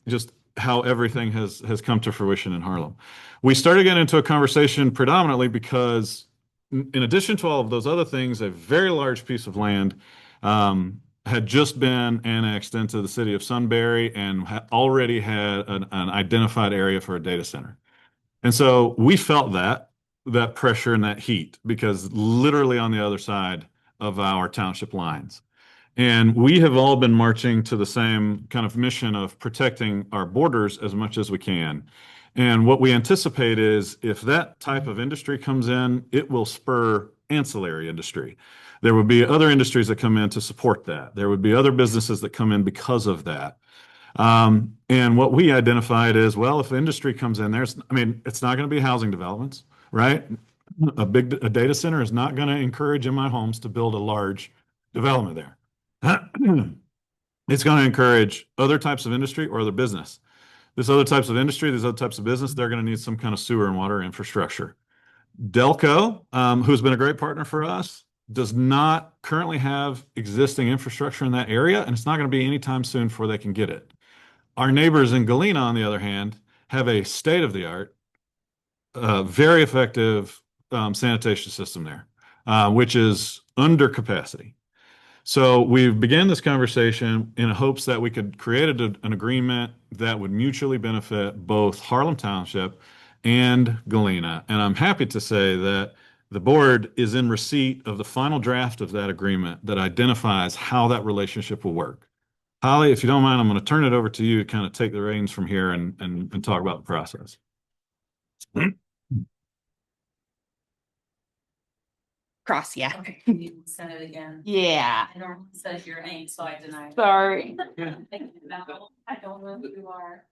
just how everything has come to fruition in Harlem. We started getting into a conversation predominantly because, in addition to all of those other things, a very large piece of land had just been annexed into the city of Sunbury and already had an identified area for a data center. And so we felt that pressure and that heat because literally on the other side of our township lines. And we have all been marching to the same kind of mission of protecting our borders as much as we can. And what we anticipate is if that type of industry comes in, it will spur ancillary industry. There would be other industries that come in to support that. There would be other businesses that come in because of that. And what we identified is, well, if industry comes in there, it's not going to be housing developments, right? A data center is not going to encourage in my homes to build a large development there. It's going to encourage other types of industry or other business. This other types of industry, these other types of business, they're going to need some kind of sewer and water infrastructure. Delco, who's been a great partner for us, does not currently have existing infrastructure in that area, and it's not going to be anytime soon before they can get it. Our neighbors in Galena, on the other hand, have a state-of-the-art, very effective sanitation system there, which is under capacity. So we began this conversation in hopes that we could create an agreement that would mutually benefit both Harlem Township and Galena. And I'm happy to say that the board is in receipt of the final draft of that agreement that identifies how that relationship will work. Holly, if you don't mind, I'm going to turn it over to you to kind of take the reins from here and talk about the process. Cross, yeah. Okay, you send it again. Yeah. I don't, it says your name, so I denied. Sorry. I don't know who you are.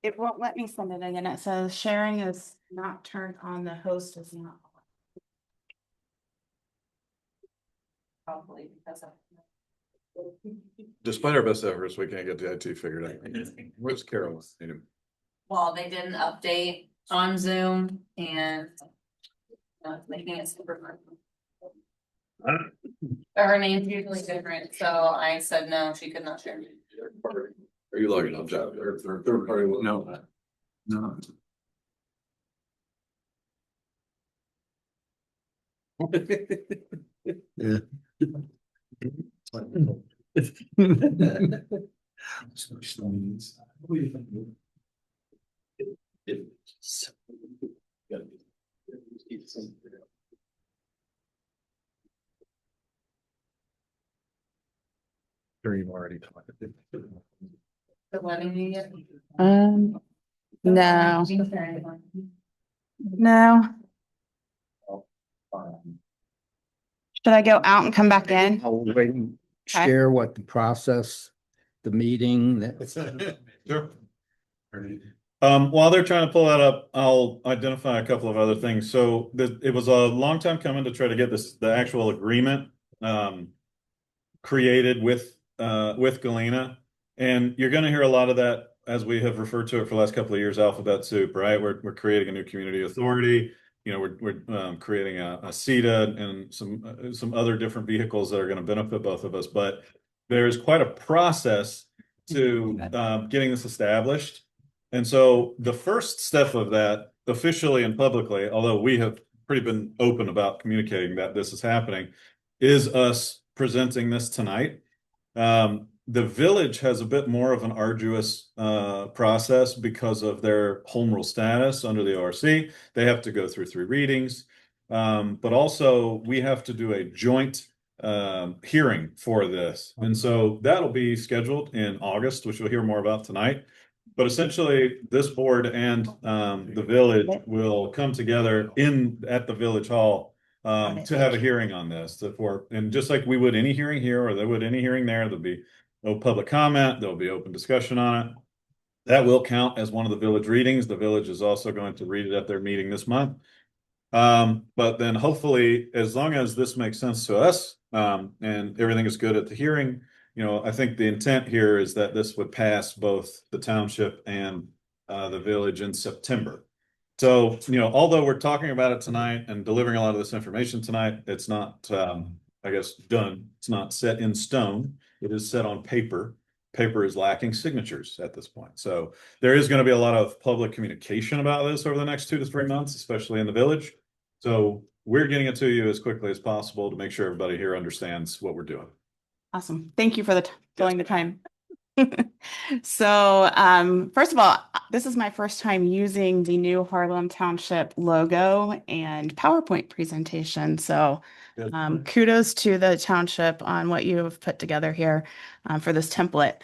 It won't let me send it again. It says sharing is not turned on, the host is not. Probably because of. Despite our best efforts, we can't get the IT figured out. Where's Carol? Well, they did an update on Zoom and making it super fun. Her name's usually different, so I said no, she could not share. Are you logging on, Jeff? Or third party? No. No. Yeah. Sure, you've already talked. Letting me get. No. No. Should I go out and come back in? I'll wait and share what the process, the meeting that. Sure. While they're trying to pull that up, I'll identify a couple of other things. So it was a long time coming to try to get the actual agreement created with Galena. And you're going to hear a lot of that as we have referred to it for the last couple of years, alphabet soup, right? We're creating a new community authority. You know, we're creating a CETA and some other different vehicles that are going to benefit both of us. But there's quite a process to getting this established. And so the first step of that, officially and publicly, although we have pretty been open about communicating that this is happening, is us presenting this tonight. The village has a bit more of an arduous process because of their home rule status under the ORC. They have to go through 3 readings. But also we have to do a joint hearing for this. And so that'll be scheduled in August, which we'll hear more about tonight. But essentially, this board and the village will come together at the village hall to have a hearing on this. And just like we would any hearing here or they would any hearing there, there'll be no public comment, there'll be open discussion on it. That will count as one of the village readings. The village is also going to read it at their meeting this month. But then hopefully, as long as this makes sense to us and everything is good at the hearing, you know, I think the intent here is that this would pass both the township and the village in September. So, you know, although we're talking about it tonight and delivering a lot of this information tonight, it's not, I guess, done. It's not set in stone. It is set on paper. Paper is lacking signatures at this point. So there is going to be a lot of public communication about this over the next 2 to 3 months, especially in the village. So we're getting it to you as quickly as possible to make sure everybody here understands what we're doing. Awesome. Thank you for filling the time. So, first of all, this is my first time using the new Harlem Township logo and PowerPoint presentation. So, kudos to the township on what you have put together here for this template.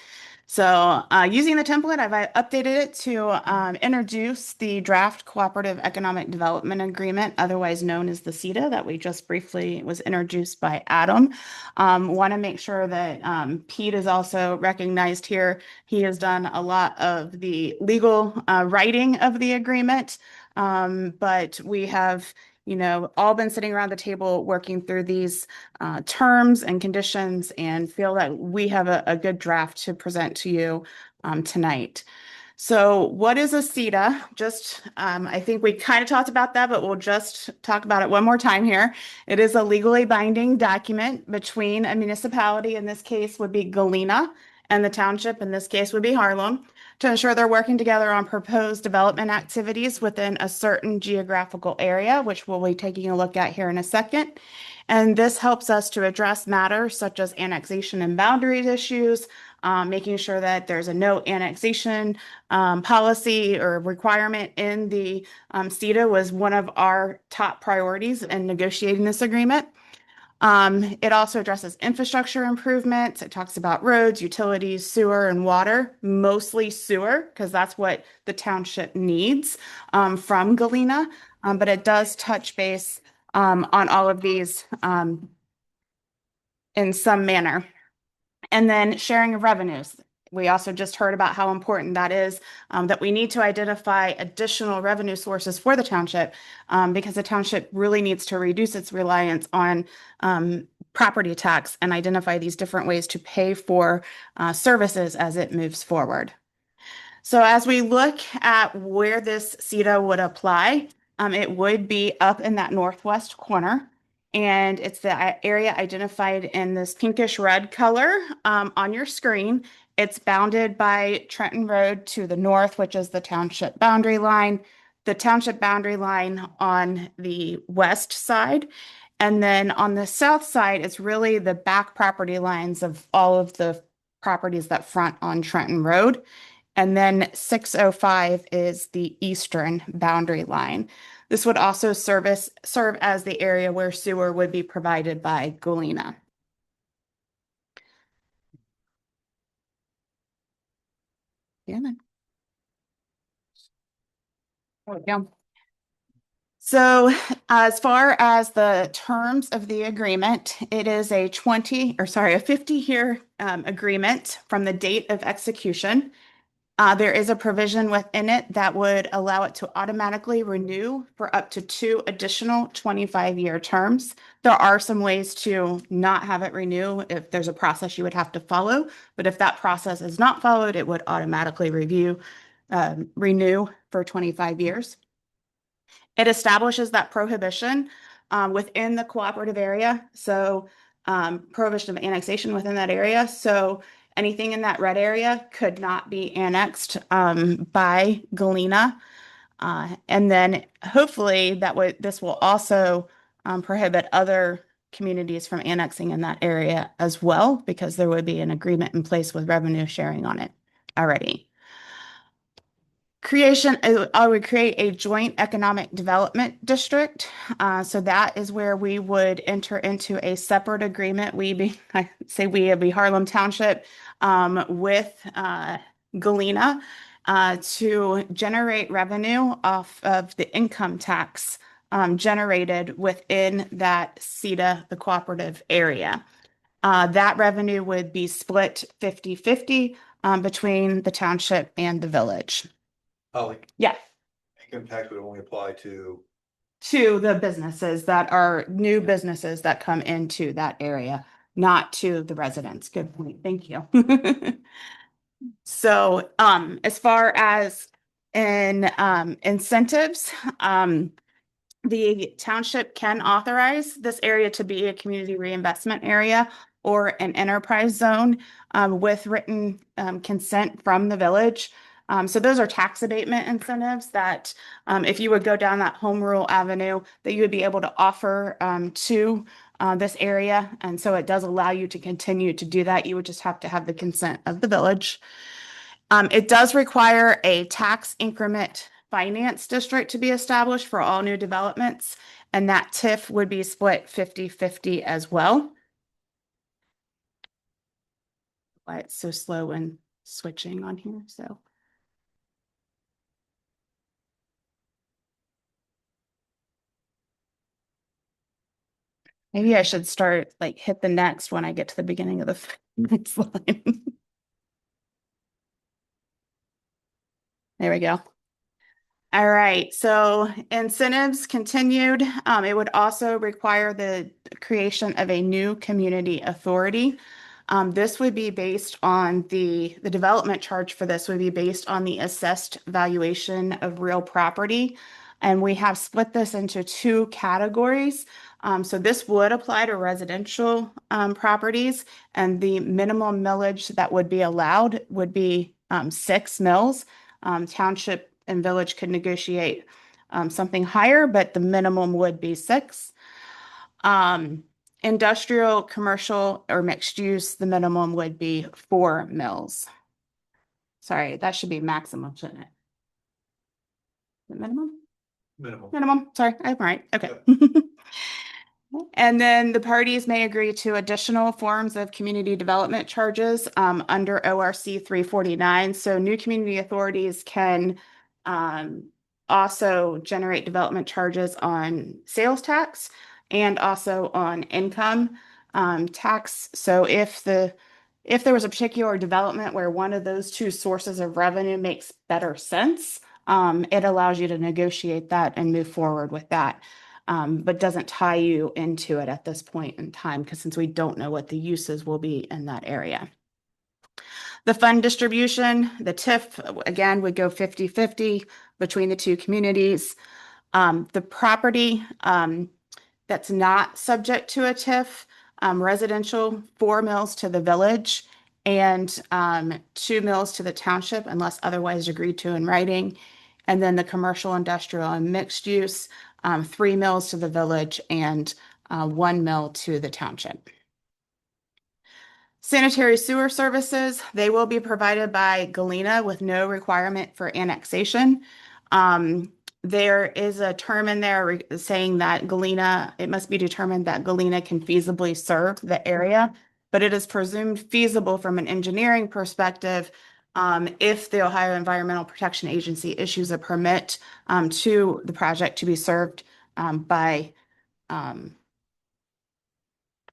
So, using the template, I've updated it to introduce the draft Cooperative Economic Development Agreement, otherwise known as the CETA, that we just briefly was introduced by Adam. Want to make sure that Pete is also recognized here. He has done a lot of the legal writing of the agreement, but we have, you know, all been sitting around the table working through these terms and conditions and feel that we have a good draft to present to you tonight. So what is a CETA? Just, I think we kind of talked about that, but we'll just talk about it one more time here. It is a legally binding document between a municipality, in this case would be Galena, and the township, in this case would be Harlem, to ensure they're working together on proposed development activities within a certain geographical area, which we'll be taking a look at here in a second. And this helps us to address matters such as annexation and boundaries issues, making sure that there's a no annexation policy or requirement in the CETA was one of our top priorities in negotiating this agreement. It also addresses infrastructure improvements. It talks about roads, utilities, sewer, and water, mostly sewer, because that's what the township needs from Galena. But it does touch base on all of these in some manner. And then sharing of revenues. We also just heard about how important that is, that we need to identify additional revenue sources for the township because the township really needs to reduce its reliance on property tax and identify these different ways to pay for services as it moves forward. So as we look at where this CETA would apply, it would be up in that northwest corner. And it's the area identified in this pinkish red color on your screen. It's bounded by Trenton Road to the north, which is the township boundary line, the township boundary line on the west side. And then on the south side, it's really the back property lines of all of the properties that front on Trenton Road. And then 605 is the eastern boundary line. This would also serve as the area where sewer would be provided by Galena. Yeah. There we go. So as far as the terms of the agreement, it is a 50-year agreement from the date of execution. There is a provision within it that would allow it to automatically renew for up to 2 additional 25-year terms. There are some ways to not have it renew if there's a process you would have to follow, but if that process is not followed, it would automatically renew for 25 years. It establishes that prohibition within the cooperative area. So prohibition of annexation within that area. So anything in that red area could not be annexed by Galena. And then hopefully this will also prohibit other communities from annexing in that area as well, because there would be an agreement in place with revenue sharing on it already. I would create a joint economic development district. So that is where we would enter into a separate agreement. I say we, it'd be Harlem Township, with Galena, to generate revenue off of the income tax generated within that CETA, the cooperative area. That revenue would be split 50-50 between the township and the village. Holly, Yeah, income tax would only apply to. the businesses that are new businesses that come into that area, not to the residents. Good point. Thank you. So, as far as incentives, the township can authorize this area to be a community reinvestment area or an enterprise zone with written consent from the village. So those are tax abatement incentives that if you would go down that home rule avenue, that you would be able to offer to this area. And so it does allow you to continue to do that. You would just have to have the consent of the village. It does require a tax increment finance district to be established for all new developments, and that TIF would be split 50-50 as well. Why it's so slow in switching on here, so. Maybe I should start, hit the next when I get to the beginning of the next line. There we go. All right, so incentives continued. It would also require the creation of a new community authority. This would be based on the development charge for this would be based on the assessed valuation of real property. And we have split this into 2 categories. So this would apply to residential properties, and the minimum millage that would be allowed would be 6 mills. Township and village could negotiate something higher, but the minimum would be 6. Industrial, commercial, or mixed use, the minimum would be 4 mills. Sorry, that should be maximum, shouldn't it? The minimum? Minimum, sorry, I'm right, okay. And then the parties may agree to additional forms of community development charges under ORC 349. So new community authorities can also generate development charges on sales tax and also on income tax. So if there was a particular development where one of those 2 sources of revenue makes better sense, it allows you to negotiate that and move forward with that. But doesn't tie you into it at this point in time, because since we don't know what the uses will be in that area. The fund distribution, the TIF, again, would go 50-50 between the 2 communities. The property that's not subject to a TIF, residential, 4 mills to the village and 2 mills to the township unless otherwise agreed to in writing. And then the commercial, industrial, and mixed use, 3 mills to the village and 1 mill to the township. Sanitary sewer services, they will be provided by Galena with no requirement for annexation. There is a term in there saying that Galena, it must be determined that Galena can feasibly serve the area, but it is presumed feasible from an engineering perspective if the Ohio Environmental Protection Agency issues a permit to the project to be served by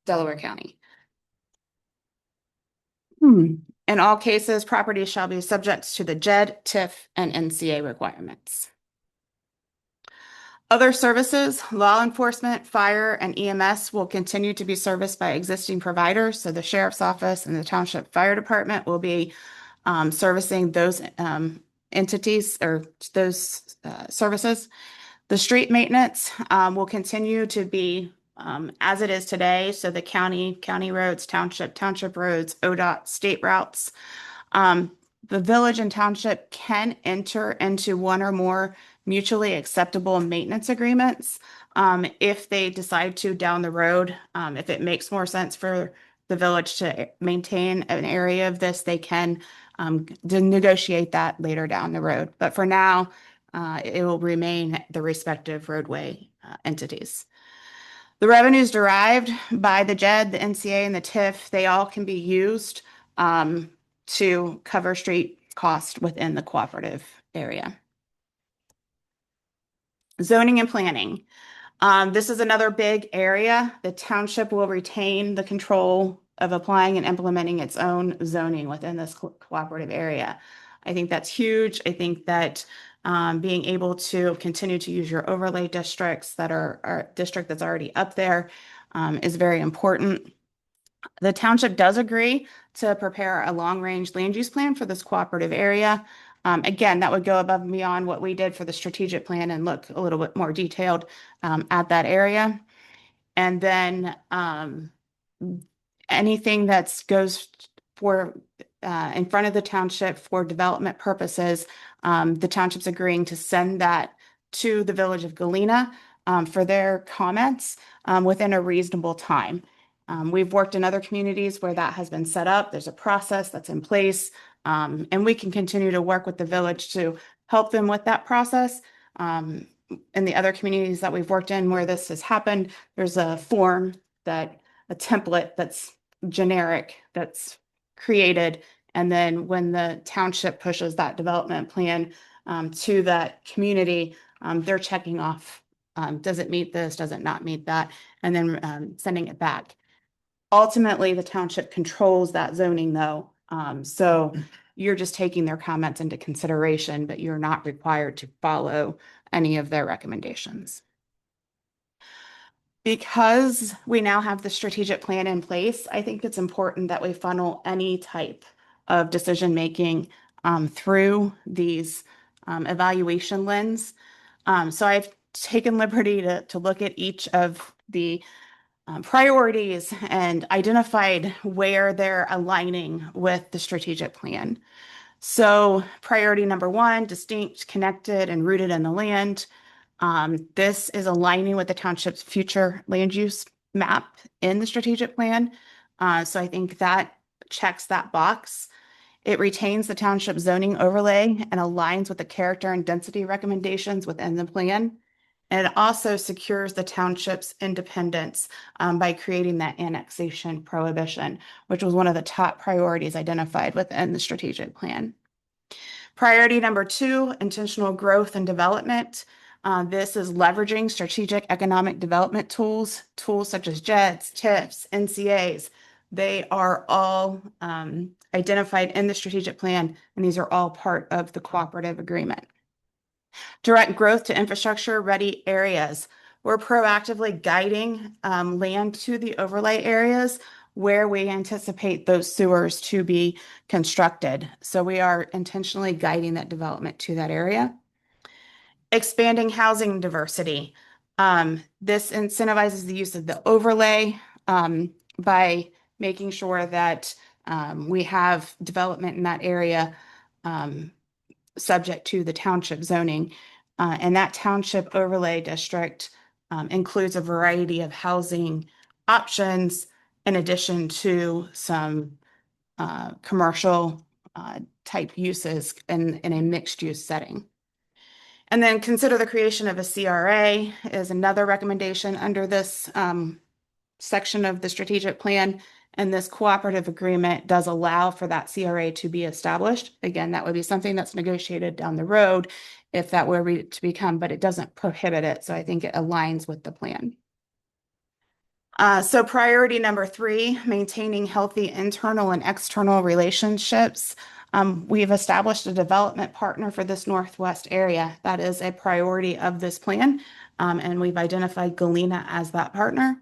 Delaware County. In all cases, property shall be subject to the JED, TIF, and NCA requirements. Other services, law enforcement, fire, and EMS will continue to be serviced by existing providers. So the sheriff's office and the township fire department will be servicing those entities or those services. The street maintenance will continue to be as it is today. So the county roads, township roads, ODOT, state routes. The village and township can enter into one or more mutually acceptable maintenance agreements if they decide to down the road. If it makes more sense for the village to maintain an area of this, they can negotiate that later down the road. But for now, it will remain the respective roadway entities. The revenues derived by the JED, the NCA, and the TIF, they all can be used to cover street cost within the cooperative area. Zoning and planning. This is another big area. The township will retain the control of applying and implementing its own zoning within this cooperative area. I think that's huge. I think that being able to continue to use your overlay districts that are district that's already up there is very important. The township does agree to prepare a long-range land use plan for this cooperative area. Again, that would go above and beyond what we did for the strategic plan and look a little bit more detailed at that area. And then anything that goes for in front of the township for development purposes, the township's agreeing to send that to the village of Galena for their comments within a reasonable time. We've worked in other communities where that has been set up. There's a process that's in place, and we can continue to work with the village to help them with that process. In the other communities that we've worked in where this has happened, there's a form a template that's generic, that's created. And then when the township pushes that development plan to that community, they're checking off, does it meet this, does it not meet that, and then sending it back. Ultimately, the township controls that zoning though. So you're just taking their comments into consideration, but you're not required to follow any of their recommendations. Because we now have the strategic plan in place, I think it's important that we funnel any type of decision-making through these evaluation lens. So I've taken liberty to look at each of the priorities and identified where they're aligning with the strategic plan. So priority number 1, distinct, connected, and rooted in the land. This is aligning with the township's future land use map in the strategic plan. So I think that checks that box. It retains the township zoning overlay and aligns with the character and density recommendations within the plan. And it also secures the township's independence by creating that annexation prohibition, which was one of the top priorities identified within the strategic plan. Priority number 2, intentional growth and development. This is leveraging strategic economic development tools such as JEDs, TIFs, NCAs. They are all identified in the strategic plan, and these are all part of the cooperative agreement. Direct growth to infrastructure-ready areas. We're proactively guiding land to the overlay areas where we anticipate those sewers to be constructed. So we are intentionally guiding that development to that area. Expanding housing diversity. This incentivizes the use of the overlay by making sure that we have development in that area subject to the township zoning. And that township overlay district includes a variety of housing options in addition to some commercial type uses in a mixed use setting. And then consider the creation of a CRA is another recommendation under this section of the strategic plan. And this cooperative agreement does allow for that CRA to be established. Again, that would be something that's negotiated down the road if that were to become, but it doesn't prohibit it. So I think it aligns with the plan. So priority number 3, maintaining healthy internal and external relationships. We've established a development partner for this Northwest area. That is a priority of this plan. And we've identified Galena as that partner.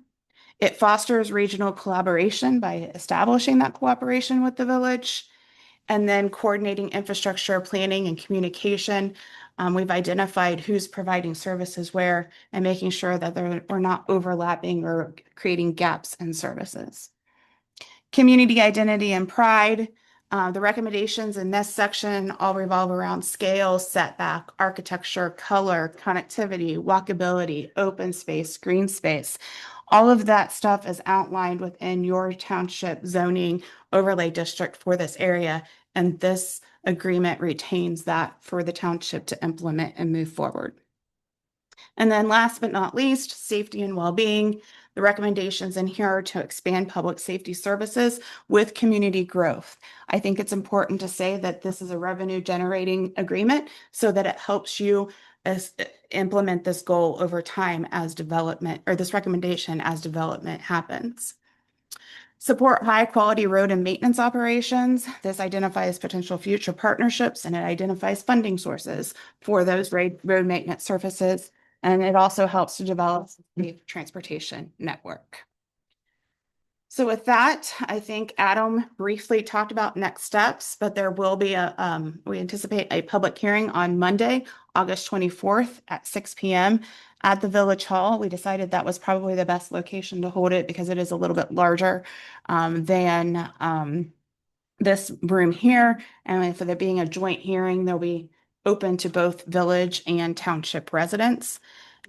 It fosters regional collaboration by establishing that cooperation with the village. And then coordinating infrastructure planning and communication. We've identified who's providing services where and making sure that we're not overlapping or creating gaps in services. Community identity and pride. The recommendations in this section all revolve around scale, setback, architecture, color, connectivity, walkability, open space, green space. All of that stuff is outlined within your township zoning overlay district for this area. And this agreement retains that for the township to implement and move forward. And then last but not least, safety and well-being. The recommendations in here are to expand public safety services with community growth. I think it's important to say that this is a revenue generating agreement so that it helps you implement this goal over time as development, or this recommendation as development happens. Support high quality road and maintenance operations. This identifies potential future partnerships and it identifies funding sources for those road maintenance services. And it also helps to develop a transportation network. So with that, I think Adam briefly talked about next steps, but there will be we anticipate a public hearing on Monday, August 24th at 6 p.m. at the Village Hall. We decided that was probably the best location to hold it because it is a little bit larger than this room here. And for there being a joint hearing, they'll be open to both village and township residents.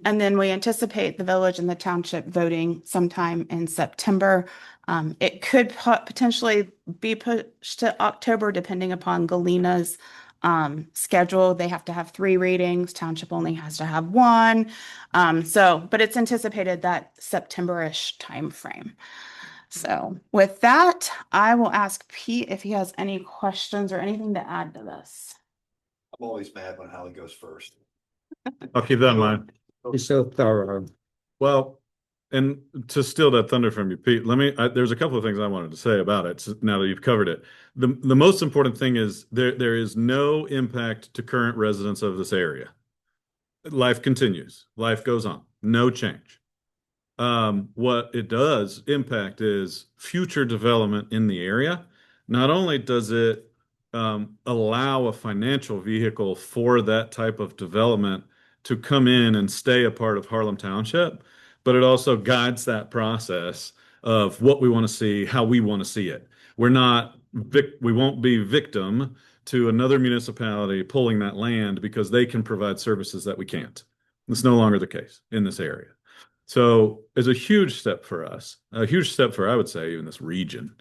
And then we anticipate the village and the township voting sometime in September. It could potentially be pushed to October, depending upon Galena's schedule. They have to have 3 readings. Township only has to have 1. But it's anticipated that September-ish timeframe. So with that, I will ask Pete if he has any questions or anything to add to this. I'm always mad when Holly goes first. I'll keep that in mind. He's so thorough. Well, and to steal that thunder from you, Pete, there's a couple of things I wanted to say about it now that you've covered it. The most important thing is there is no impact to current residents of this area. Life continues. Life goes on. No change. What it does impact is future development in the area. Not only does it allow a financial vehicle for that type of development to come in and stay a part of Harlem Township, but it also guides that process of what we want to see, how we want to see it. We won't be victim to another municipality pulling that land because they can provide services that we can't. It's no longer the case in this area. So it's a huge step for us, a huge step for, I would say, even this region,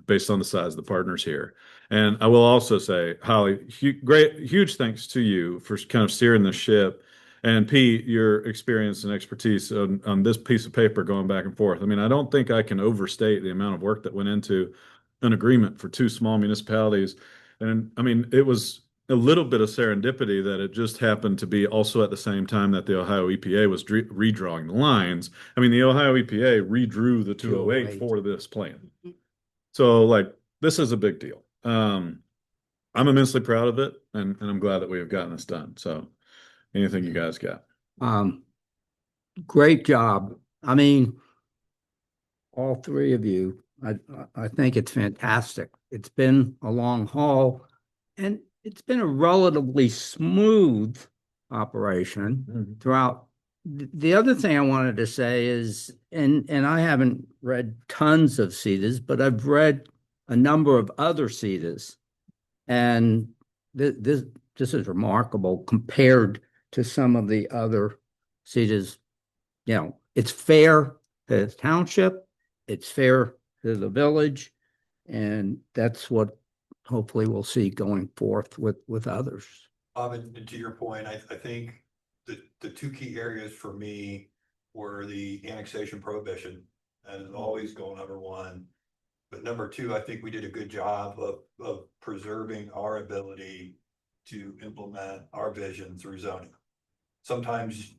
based on the size of the partners here. And I will also say, Holly, huge thanks to you for kind of steering the ship. And Pete, your experience and expertise on this piece of paper going back and forth. I mean, I don't think I can overstate the amount of work that went into an agreement for 2 small municipalities. And I mean, it was a little bit of serendipity that it just happened to be also at the same time that the Ohio EPA was redrawing the lines. I mean, the Ohio EPA redrew the 208 for this plan. So like, this is a big deal. I'm immensely proud of it and I'm glad that we have gotten this done. So anything you guys got? Great job. I mean, all 3 of you, I think it's fantastic. It's been a long haul and it's been a relatively smooth operation throughout. The other thing I wanted to say is, and I haven't read tons of CEDAs, but I've read a number of other CEDAs, and this is remarkable compared to some of the other CEDAs. You know, it's fair to the township, it's fair to the village, and that's what hopefully we'll see going forth with others. And to your point, I think the 2 key areas for me were the annexation prohibition, and is always goal number 1. But number 2, I think we did a good job of preserving our ability to implement our vision through zoning. Sometimes,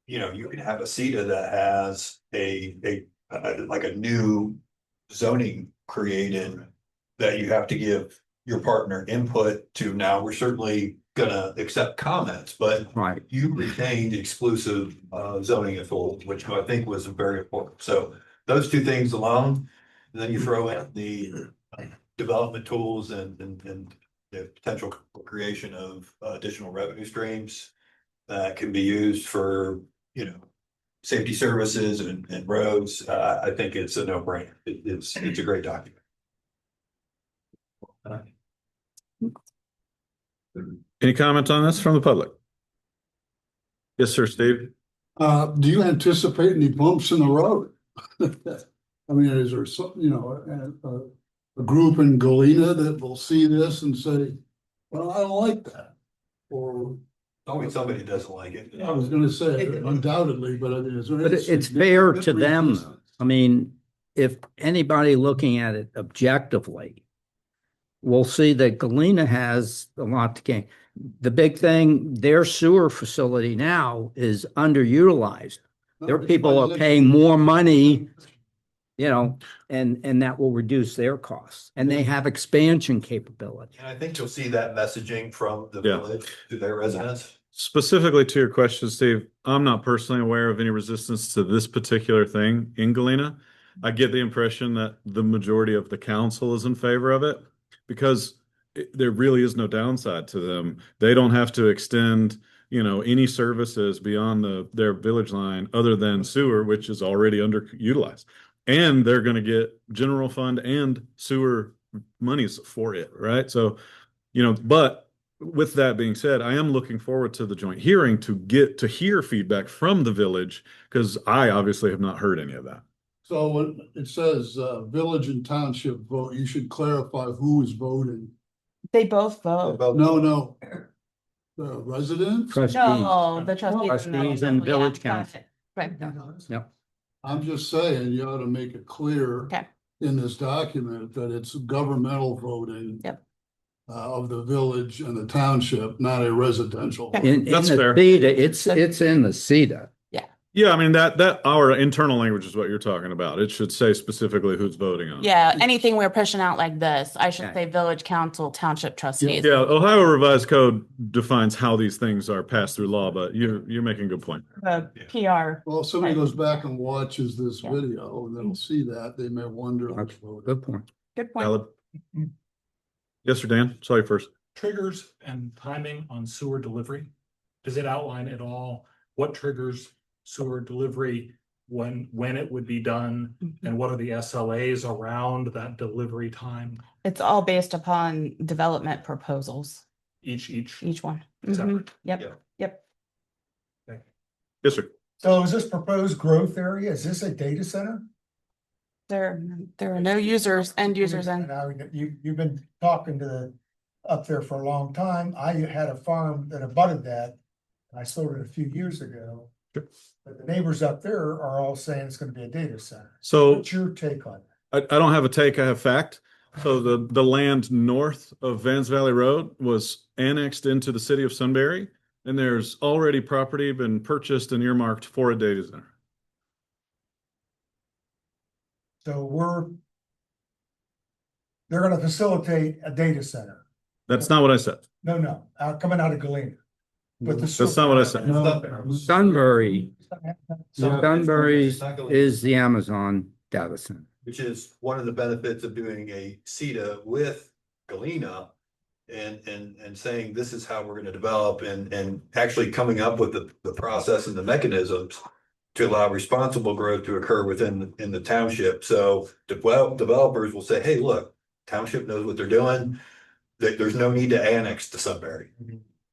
you know, you can have a CETA that has like a new zoning created that you have to give your partner input to. Now, we're certainly gonna accept comments, but Right. you retained exclusive zoning authority, which I think was very important. So those two things alone, and then you throw in the development tools and the potential creation of additional revenue streams that can be used for, you know, safety services and roads. I think it's a no-brainer. It's a great document. Any comment on this from the public? Yes, sir, Steve. Do you anticipate any bumps in the road? I mean, is there some, you know, a group in Galena that will see this and say, well, I don't like that? Or Always somebody doesn't like it. I was gonna say undoubtedly, but I mean, is there? But any it's fair to significant them. resistance? I mean, if anybody looking at it objectively will see that Galena has a lot to gain. The big thing, their sewer facility now is underutilized. Their people are paying more money, you know, and that will reduce their costs. And they have expansion capability. And I think you'll see that messaging from the Yeah. village to their residents. Specifically to your question, Steve, I'm not personally aware of any resistance to this particular thing in Galena. I get the impression that the majority of the council is in favor of it because there really is no downside to them. They don't have to extend, you know, any services beyond their village line other than sewer, which is already underutilized. And they're going to get general fund and sewer monies for it, right? So, you know, but with that being said, I am looking forward to the joint hearing to get to hear feedback from the village because I obviously have not heard any of that. So when it says, village and township vote, you should clarify who is voting. They both vote. No. The residents? Trustees. No, the trustees. Trustees and village Yeah, council. Right. Yep. I'm just saying, you ought to make it clear. Okay. In this document that it's governmental voting. Yep. Of the village and the township, not a residential. Okay. In the That's fair. CETA, it's in the CETA. Yeah, I mean that our internal language is what you're talking about. It should say specifically who's voting on it. Yeah, anything we're pushing out like this, I should Okay. say village council, township trustees. Yeah, Ohio Revised Code defines how these things are passed through law, but you're making a good point. The PR. Well, if somebody goes back and watches this Yeah. video, and they'll see that, they may wonder. who's voting. Good point. Good point. Valid. Yes, sir, Dan. Sorry first. Triggers and timing on sewer delivery. Does it outline at all what triggers sewer delivery, when it would be done, and what are the SLAs around that delivery time? It's all based upon development proposals, Each each one. Separate. Yep, Yeah. yep. Yes, sir. So is this proposed growth area, is this a data center? There are no users, end users And in. you've been talking to up there for a long time. I had a farm that abutted that. And I sold it a few years ago. Sure. But the neighbors up there are all saying it's gonna be a data center. So What's your take on that? I don't have a take, I have fact. So the land north of Vans Valley Road was annexed into the city of Sunbury, and there's already property been purchased and earmarked for a data center. So they're gonna facilitate a data center. That's not what I said. No, coming out of Galena. But That's not what I said. Sunbury So- Sunbury It's not gonna- is the Amazon data center. Which is one of the benefits of doing a CETA with Galena. And saying this is how we're gonna develop and actually coming up with the process and the mechanisms. To allow responsible growth to occur in the township. So developers will say, hey, look, township knows what they're doing. There's no need to annex to Sunbury.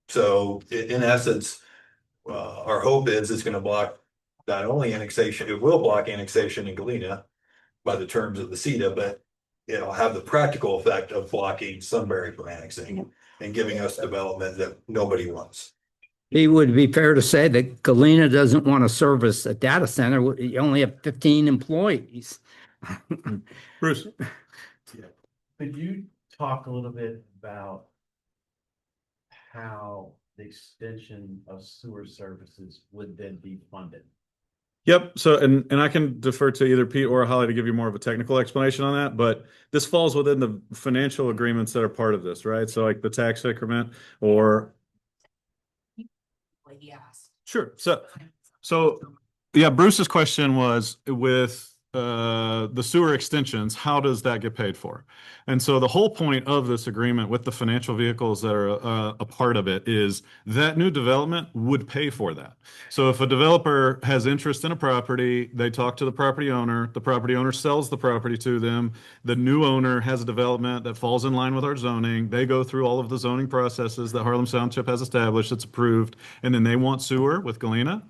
So in essence, our hope is it's gonna block not only annexation, it will block annexation in Galena by the terms of the CETA, but it'll have the practical effect of blocking Sunbury from annexing and giving us development that nobody wants. It would be fair to say that Galena doesn't want to service a data center. You only have 15 employees. Bruce. Could you talk a little bit about how the extension of sewer services would then be funded. Yep. So, and I can defer to either Pete or Holly to give you more of a technical explanation on that, but this falls within the financial agreements that are part of this, right? So like the tax increment or. Like he asked. Sure. So yeah, Bruce's question was with the sewer extensions, how does that get paid for? And so the whole point of this agreement with the financial vehicles that are a part of it is that new development would pay for that. So if a developer has interest in a property, they talk to the property owner sells the property to them, the new owner has a development that falls in line with our zoning, they go through all of the zoning processes that Harlem Township has established, it's approved, and then they want sewer with Galena.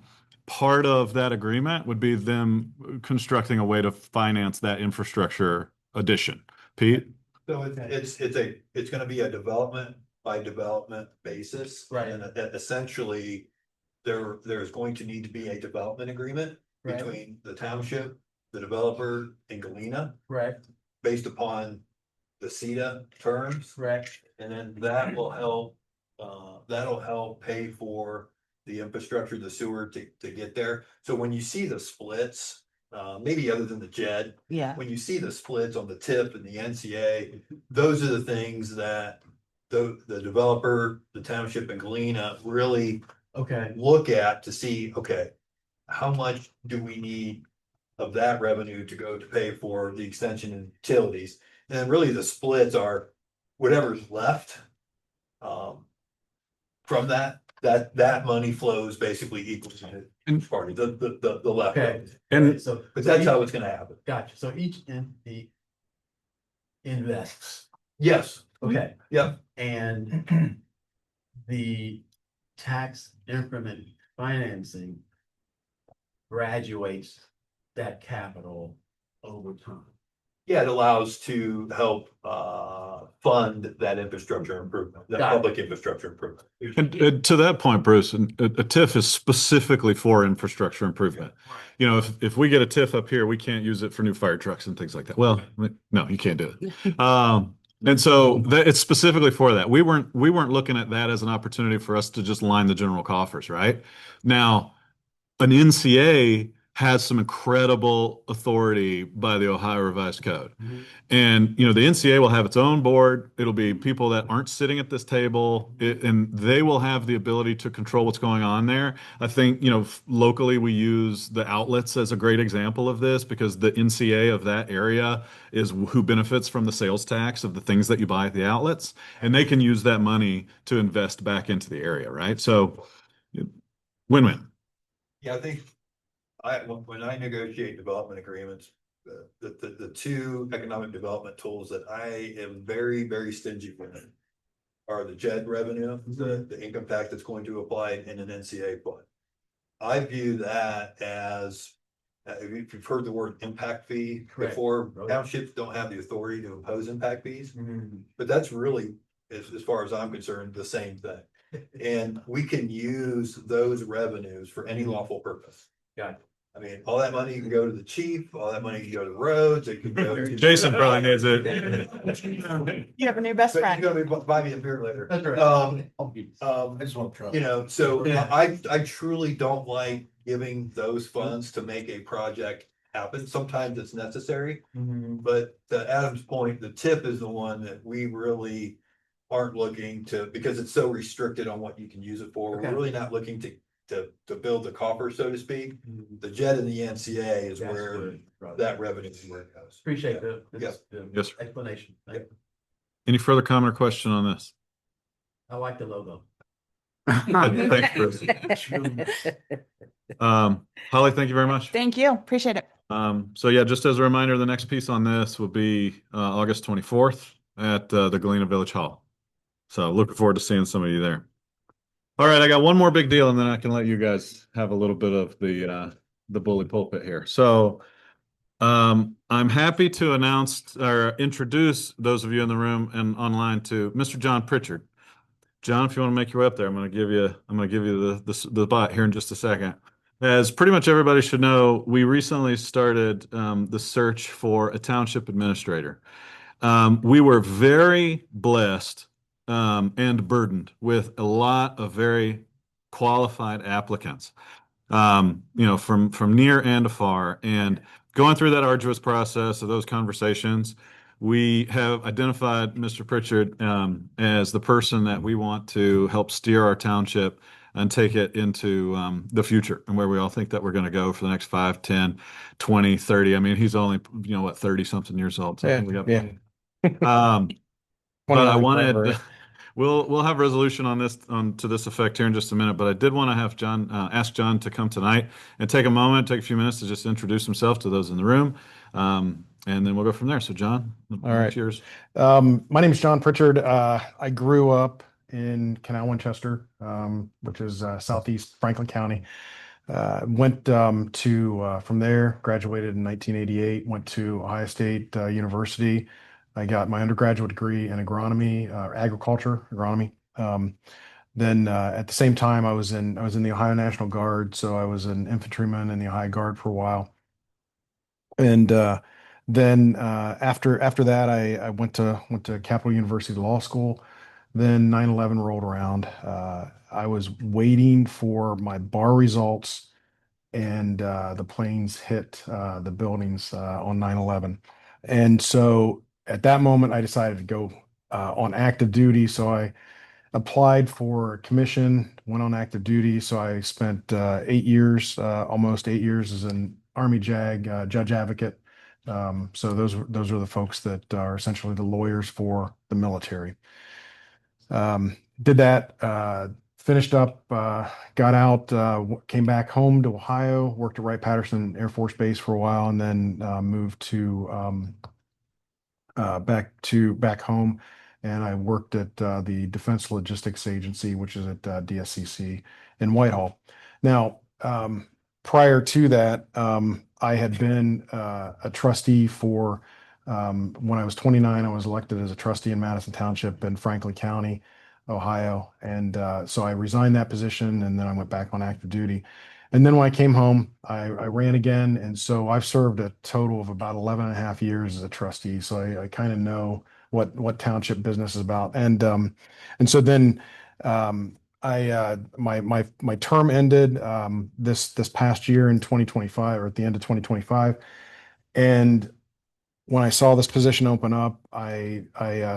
Part of that agreement would be them constructing a way to finance that infrastructure addition. Pete? So it's gonna be a development by development basis. Right. And essentially, there's going to need to be a development agreement Right. between the township, the developer, and Galena, Correct, based upon the CETA terms. correct. And then that'll help pay for the infrastructure, the sewer to get there. So when you see the splits, maybe other than the JED, Yeah. when you see the splits on the TIP and the NCA, those are the things that the developer, the township and Galena really Okay, look at to see, okay, how much do we need of that revenue to go to pay for the extension and utilities? And then really the splits are whatever's left. From that money flows basically equal to each party, the left. okay. And So. But that's how it's gonna happen. Gotcha. So each entity invests. Yes, Okay. yep, And the tax increment financing graduates that capital over time. yeah, it allows to help fund that infrastructure improvement, that Got it. public infrastructure improvement. And to that point, Bruce, a TIF is specifically for infrastructure improvement. You know, if we get a TIF up here, we can't use it for new fire trucks and things like that. Well, no, you can't do it. And so it's specifically for that. We weren't looking at that as an opportunity for us to just line the general coffers, right? Now, an NCA has some incredible authority by the Ohio Revised Code. And, you know, the NCA will have its own board. It'll be people that aren't sitting at this table, and they will have the ability to control what's going on there. I think, you know, locally we use the outlets as a great example of this because the NCA of that area is who benefits from the sales tax of the things that you buy at the outlets. And they can use that money to invest back into the area, right? So win-win. Yeah, I think when I negotiate development agreements, the two economic development tools that I am very, very stingy with are the JED revenue, the income tax that's going to apply in an NCA fund. I view that as, if you've heard the word impact fee Correct. before, townships don't have the authority to impose impact fees, Mm-hmm. but that's really, as far as I'm concerned, the same thing. And we can use those revenues for any lawful purpose. Got it. I mean, all that money can go to the chief, all that money can go to roads, it can go to. Jason probably needs it. You have a new best But friend. you're gonna buy me a beer later. That's right. I just want to try. You know, so Yeah. I truly don't like giving those funds to make a project happen. Sometimes it's necessary. Mm-hmm. But to Adam's point, the tip is the one that we really aren't looking to, because it's so restricted on what you can use it for. Okay. We're really not looking to build the coffer, so to speak. The JED and the NCA is That's where good. Right. that revenue is where it goes. Appreciate Yeah. the Yes, sir. explanation. Thank you. Any further comment or question on this? I like the logo. Thanks, Bruce. Holly, thank you very much. Thank you. Appreciate it. So yeah, just as a reminder, the next piece on this will be August 24th at the Galena Village Hall. So looking forward to seeing some of you there. All right, I got one more big deal, and then I can let you guys have a little bit of the bully pulpit here. So I'm happy to announce or introduce those of you in the room and online to Mr. John Pritchard. John, if you want to make your way up there, I'm going to give you the bot here in just a second. As pretty much everybody should know, we recently started the search for a township administrator. We were very blessed and burdened with a lot of very qualified applicants, from near and afar. And going through that arduous process of those conversations, we have identified Mr. Pritchard as the person that we want to help steer our township and take it into the future and where we all think that we're going to go for the next 5, 10, 20, 30. I mean, he's only, what, 30 something years old. So I think we got plenty. But I wanted, we'll have resolution on this, to this effect here in just a minute, but I did want to have John, ask John to come tonight and take a few minutes to just introduce himself to those in the room. And then we'll go from there. So John, All right. Cheers. My name is John Pritchard. I grew up in Canal Winchester, which is southeast Franklin County. Went from there, graduated in 1988, went to Ohio State University. I got my undergraduate degree in agronomy, agriculture, agronomy. Then at the same time, I was in the Ohio National Guard, so I was an infantryman in the Ohio Guard for a while. And then after that, I went to Capital University Law School. Then 9/11 rolled around. I was waiting for my bar results, and the planes hit the buildings on 9/11. And so at that moment, I decided to go on active duty. So I applied for a commission, went on active duty. So I spent 8 years, almost 8 years, as an Army JAG judge advocate. So those are the folks that are essentially the lawyers for the military. Did that, finished up, got out, came back home to Ohio, worked at Wright-Patterson Air Force Base for a while, and then moved to back home, and I worked at the Defense Logistics Agency, which is at DSCC in Whitehall. Now, prior to that, I had been a trustee for when I was 29. I was elected as a trustee in Madison Township in Franklin County, Ohio, and so I resigned that position, and then I went back on active duty. And then when I came home, I ran again. And so I've served a total of about 11 and a half years as a trustee. So I kind of know what township business is about. And so then my term ended this past year in 2025, or at the end of 2025. And when I saw this position open up, I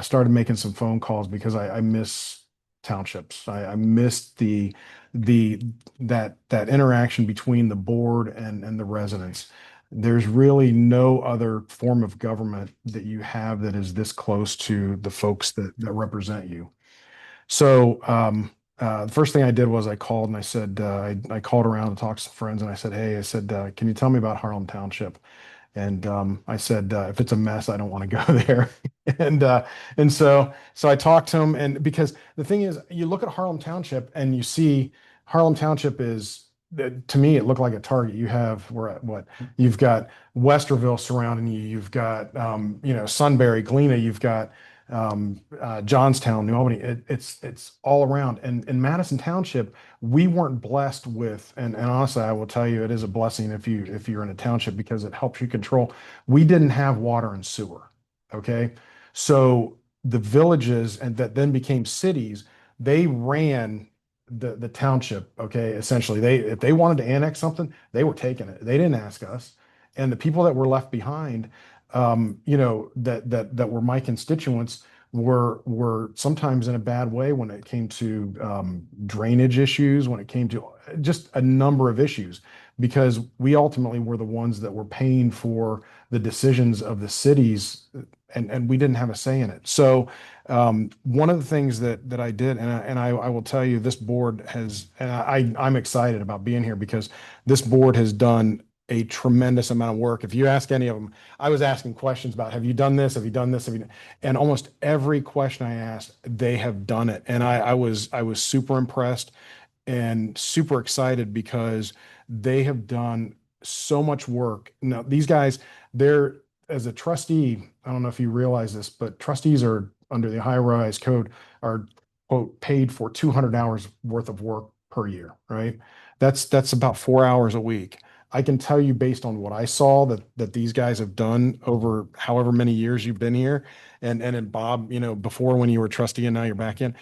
started making some phone calls because I miss townships. I missed that interaction between the board and the residents. There's really no other form of government that you have that is this close to the folks that represent you. So the first thing I did was I called and I said, I called around to talk to some friends, and I said, hey, can you tell me about Harlem Township? And I said, if it's a mess, I don't want to go there. And so I talked to him, and because the thing is, you look at Harlem Township and you see Harlem Township is, to me, it looked like a target. You've got Westerville surrounding you. You've got, Sunbury, Galena. You've got Johnstown, New Albany. It's all around. And in Madison Township, we weren't blessed with, and honestly, I will tell you, it is a blessing if you're in a township, because it helps you control. We didn't have water and sewer. Okay. So the villages, and that then became cities, they ran the township. Okay. Essentially, if they wanted to annex something, they were taking it. They didn't ask us. And the people that were left behind, that were my constituents, were sometimes in a bad way when it came to drainage issues, when it came to just a number of issues, because we ultimately were the ones that were paying for the decisions of the cities, and we didn't have a say in it. So one of the things that I did, and I will tell you, this board has, and I'm excited about being here, because this board has done a tremendous amount of work. If you ask any of them, I was asking questions about, have you done this? Have you done this? And almost every question I asked, they have done it. And I was super impressed and super excited, because they have done so much work. Now, these guys, as a trustee, I don't know if you realize this, but trustees are, under the Ohio Revised Code, are, quote, paid for 200 hours worth of work per year, right? That's about 4 hours a week. I can tell you based on what I saw that these guys have done over however many years you've been here, and then Bob, before when you were trustee and now you're back in,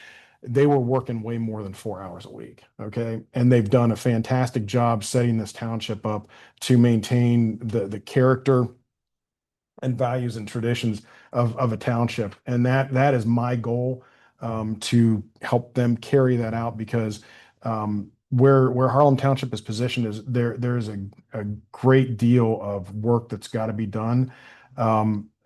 they were working way more than 4 hours a week. Okay. And they've done a fantastic job setting this township up to maintain the character and values and traditions of a township. And that is my goal, to help them carry that out, because where Harlem Township is positioned is there's a great deal of work that's got to be done.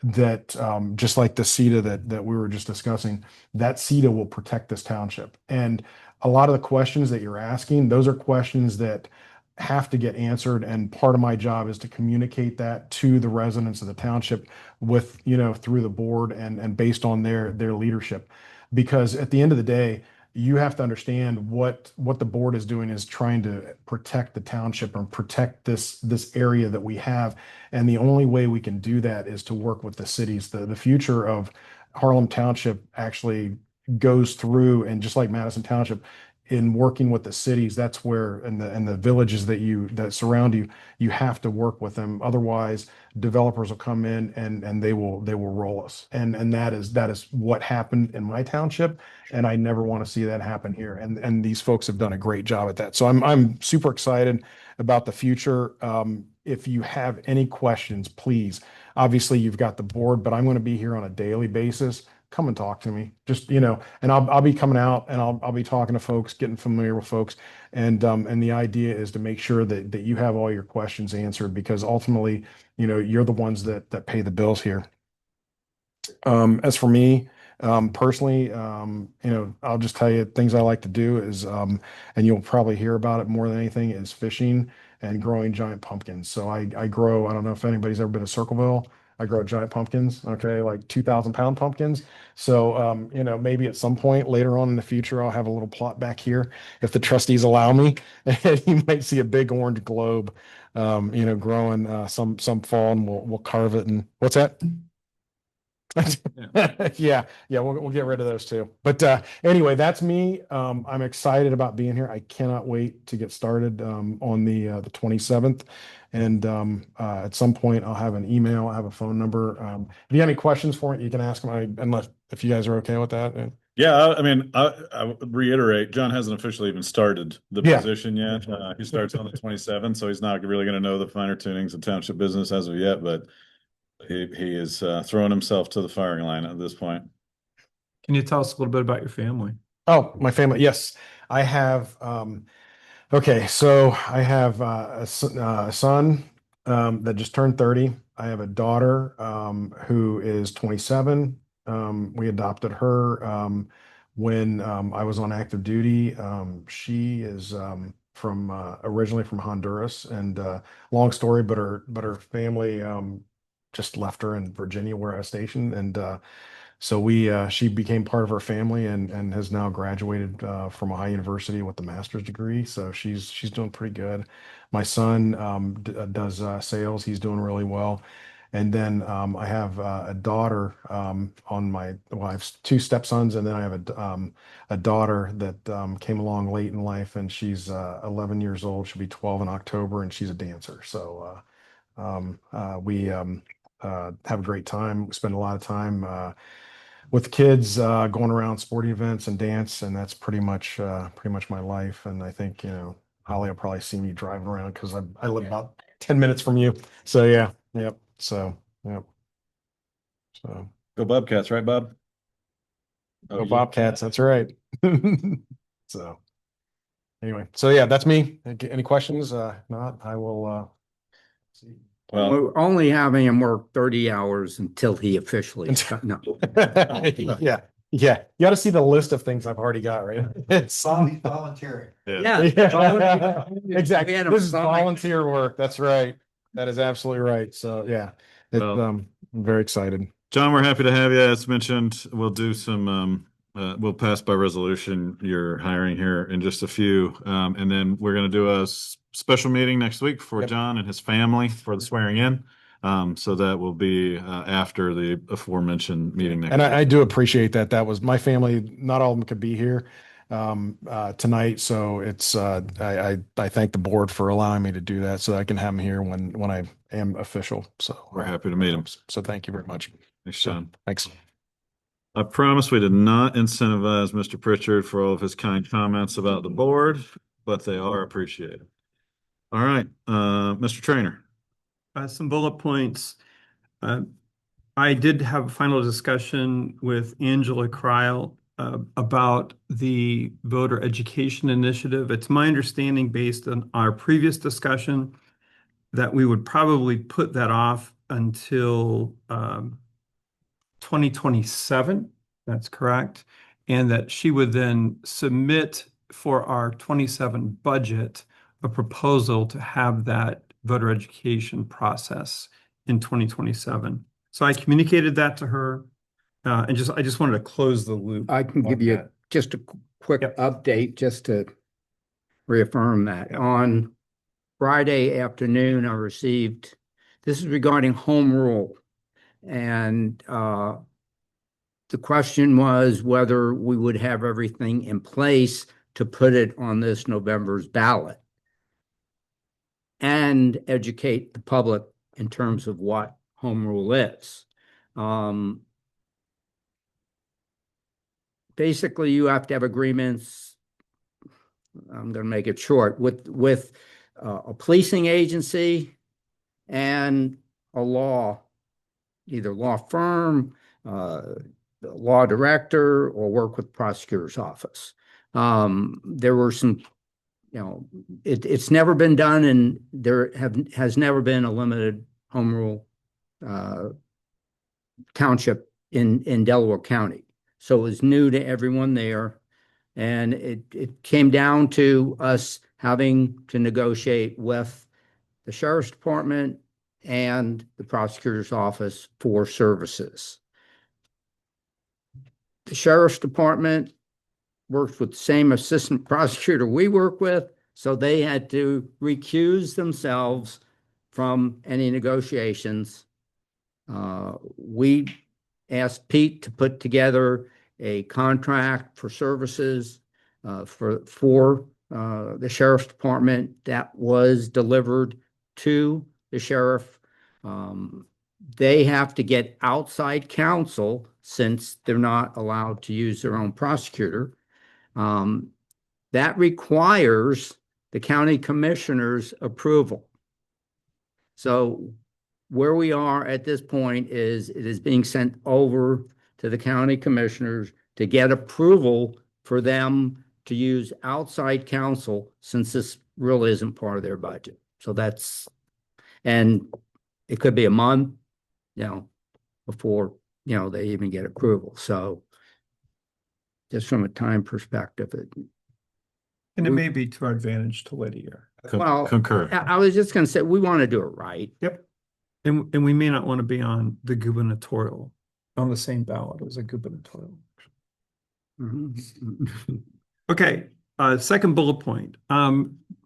That just like the CETA that we were just discussing, that CETA will protect this township. And a lot of the questions that you're asking, those are questions that have to get answered. And part of my job is to communicate that to the residents of the township with, through the board and based on their leadership. Because at the end of the day, you have to understand what the board is doing is trying to protect the township and protect this area that we have. And the only way we can do that is to work with the cities. The future of Harlem Township actually goes through, and just like Madison Township, in working with the cities, that's where, and the villages that surround you, you have to work with them. Otherwise, developers will come in and they will roll us. And that is what happened in my township. And I never want to see that happen here. And these folks have done a great job at that. So I'm super excited about the future. If you have any questions, please, obviously you've got the board, but I'm going to be here on a daily basis. Come and talk to me. Just, and I'll be coming out and I'll be talking to folks, getting familiar with folks. And the idea is to make sure that you have all your questions answered, because ultimately, you're the ones that pay the bills here. As for me, personally, I'll just tell you things I like to do is, and you'll probably hear about it more than anything, is fishing and growing giant pumpkins. So I grow, I don't know if anybody's ever been to Circleville. I grow giant pumpkins, okay, like 2,000-pound pumpkins. So, maybe at some point later on in the future, I'll have a little plot back here if the trustees allow me. And you might see a big orange globe, growing some fall, and we'll carve it. And what's that? Yeah, we'll get rid of those too. But anyway, that's me. I'm excited about being here. I cannot wait to get started on the 27th. And at some point, I'll have an email, I have a phone number. If you have any questions for it, you can ask them. Unless if you guys are okay with that. Yeah, I mean, I would reiterate, John hasn't officially even started the position yet. He starts on the 27th, so he's not really going to know the finer tunings of township business as of yet. But he is throwing himself to the firing line at this point. Can you tell us a little bit about your family? Oh, my family. Yes, I have. Okay, so I have a son that just turned 30. I have a daughter who is 27. We adopted her when I was on active duty. She is from originally from Honduras, and long story, but her family just left her in Virginia where I was stationed, and so she became part of our family and has now graduated from a high university with a master's degree. So she's doing pretty good. My son does sales. He's doing really well. And then I have a daughter I have two stepsons, and then I have a daughter that came along late in life, and she's 11 years old. She'll be 12 in October, and she's a dancer. So we have a great time. We spend a lot of time with kids, going around sporting events and dance, and that's pretty much my life. And I think, Holly will probably see me driving around because I live about 10 minutes from you. So yeah, yep. So yep. So Go Bobcats, right, Bob? go Bobcats, that's right. So anyway, so yeah, that's me. Any questions? Not, I will see. Well, We're only having him work 30 hours until he officially. No. Yeah. You got to see the list of things I've already got, right? It's Volunteering. Yeah. Exactly. We had a This is sign. volunteer work. That's right. That is absolutely right. So yeah, Well, I'm very excited. John, we're happy to have you. As mentioned, we'll do some we'll pass by resolution your hiring here in just a few. And then we're going to do a special meeting next week for John and his family for the swearing in. So that will be after the aforementioned meeting next And week. I do appreciate that. That was my family. Not all of them could be here. tonight. So it's I thank the board for allowing me to do that so that I can have him here when I am official. So We're happy to meet him. So thank you very much. Thanks, Sean. Thanks. I promise we did not incentivize Mr. Pritchard for all of his kind comments about the board, but they are appreciated. All right, Mr. Trainer. Some bullet points. I did have a final discussion with Angela Kreil about the voter education initiative. It's my understanding, based on our previous discussion, that we would probably put that off until 2027. That's correct. And that she would then submit for our 27 budget a proposal to have that voter education process in 2027. So I communicated that to her, and I just wanted to close the loop. I can give on you that. just a quick update just to reaffirm that. On Friday afternoon, I received, this is regarding home rule. And the question was whether we would have everything in place to put it on this November's ballot and educate the public in terms of what home rule is. Basically, you have to have agreements. I'm going to make it short with a policing agency and a law, either law firm, law director, or work with prosecutor's office. There were some, it's never been done, and there has never been a limited home rule township in Delaware County. So it was new to everyone there. And it came down to us having to negotiate with the sheriff's department and the prosecutor's office for services. The sheriff's department works with the same assistant prosecutor we work with, so they had to recuse themselves from any negotiations. We asked Pete to put together a contract for services for the sheriff's department that was delivered to the sheriff. They have to get outside counsel since they're not allowed to use their own prosecutor. That requires the county commissioner's approval. So where we are at this point is it is being sent over to the county commissioners to get approval for them to use outside counsel, since this really isn't part of their budget. So and it could be a month, before, they even get approval. So just from a time perspective, And it may be to our advantage to wait a year. Concur. I was just going to say, we want to do it right. Yep. And we may not want to be on the gubernatorial, on the same ballot as a gubernatorial. Okay, second bullet point.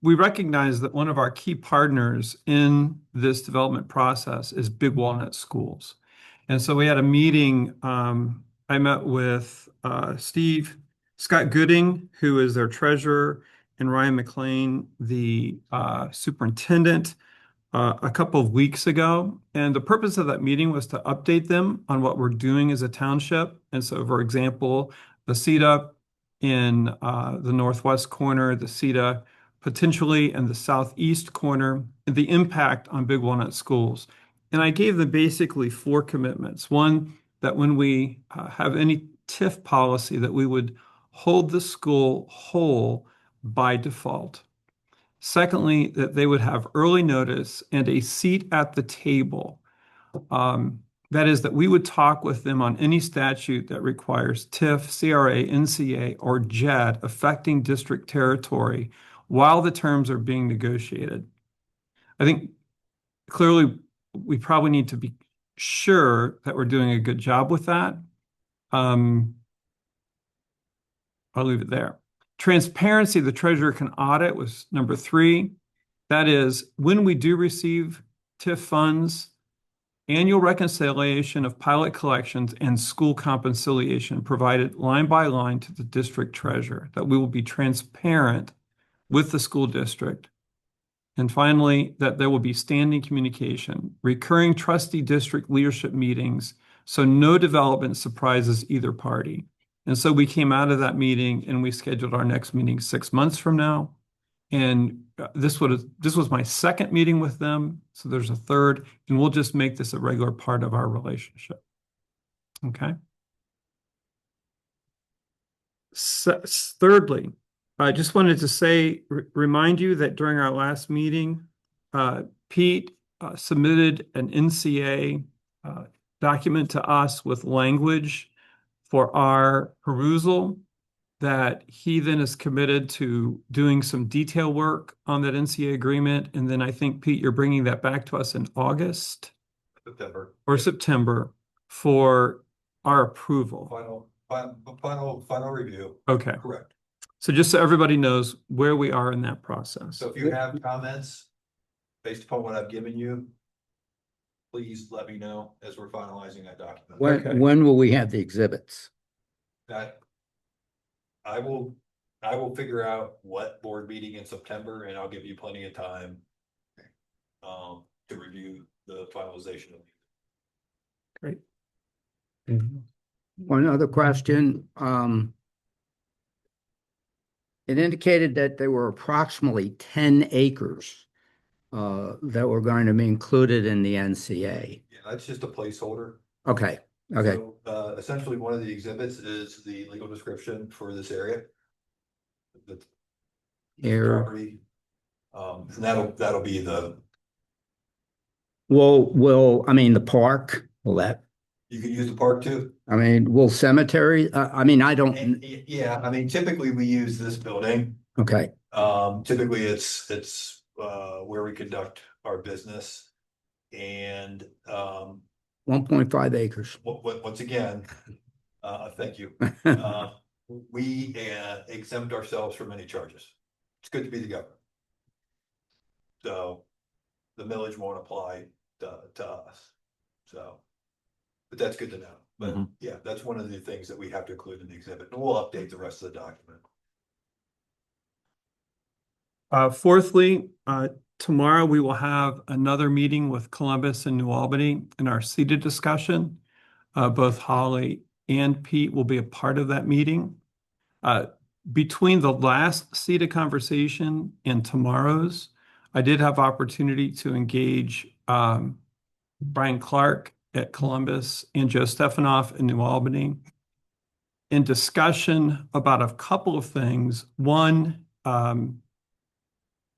We recognize that one of our key partners in this development process is Big Walnut Schools. And so we had a meeting. I met with Scott Gooding, who is their treasurer, and Ryan McLean, the superintendent, a couple of weeks ago. And the purpose of that meeting was to update them on what we're doing as a township. And so, for example, the CETA in the northwest corner, the CETA potentially in the southeast corner, and the impact on Big Walnut Schools. And I gave them basically 4 commitments. One, that when we have any TIF policy, that we would hold the school whole by default. Secondly, that they would have early notice and a seat at the table. That is, that we would talk with them on any statute that requires TIF, CRA, NCA, or JED affecting district territory while the terms are being negotiated. I think clearly we probably need to be sure that we're doing a good job with that. I'll leave it there. Transparency, the treasurer can audit, was number 3. That is, when we do receive TIF funds annual reconciliation of pilot collections and school reconciliation provided line by line to the district treasurer, that we will be transparent with the school district. And finally, that there will be standing communication, recurring trustee district leadership meetings, so no development surprises either party. And so we came out of that meeting and we scheduled our next meeting 6 months from now. And this was my second meeting with them, so there's a third, and we'll just make this a regular part of our relationship. Okay. Thirdly, I just wanted to say, remind you that during our last meeting, Pete submitted an NCA document to us with language for our perusal, that he then is committed to doing some detail work on that NCA agreement. And then I think, Pete, you're bringing that back to us in August or September for our approval. Final review. Okay. Correct. So just so everybody knows where we are in that process. So if you have comments based upon what I've given you, please let me know as we're finalizing that document. When will we have the exhibits? That I will figure out what board meeting in September, and I'll give you plenty of time to review the finalization of it. Great. One other question. It indicated that there were approximately 10 acres that were going to be included in the NCA. Yeah, that's just a placeholder. Okay, okay. So, essentially, one of the exhibits is the legal description for this area. The Here. property. And that'll be the, I mean, the park, will that, you can use the park too. I mean, will cemetery, I mean, I don't, And, yeah, I mean, typically we use this building. okay, Typically it's where we conduct our business. And 1.5 acres. once again, thank you. We exempt ourselves from any charges. It's good to be the government. So the millage won't apply to us. So, but that's good to know. But yeah, that's one of the things that we have to include in the exhibit, and we'll update the rest of the document. Fourthly, tomorrow we will have another meeting with Columbus and New Albany in our seated discussion. Both Holly and Pete will be a part of that meeting. Between the last seated conversation and tomorrow's, I did have opportunity to engage Brian Clark at Columbus and Joe Stefanoff in New Albany in discussion about a couple of things. One,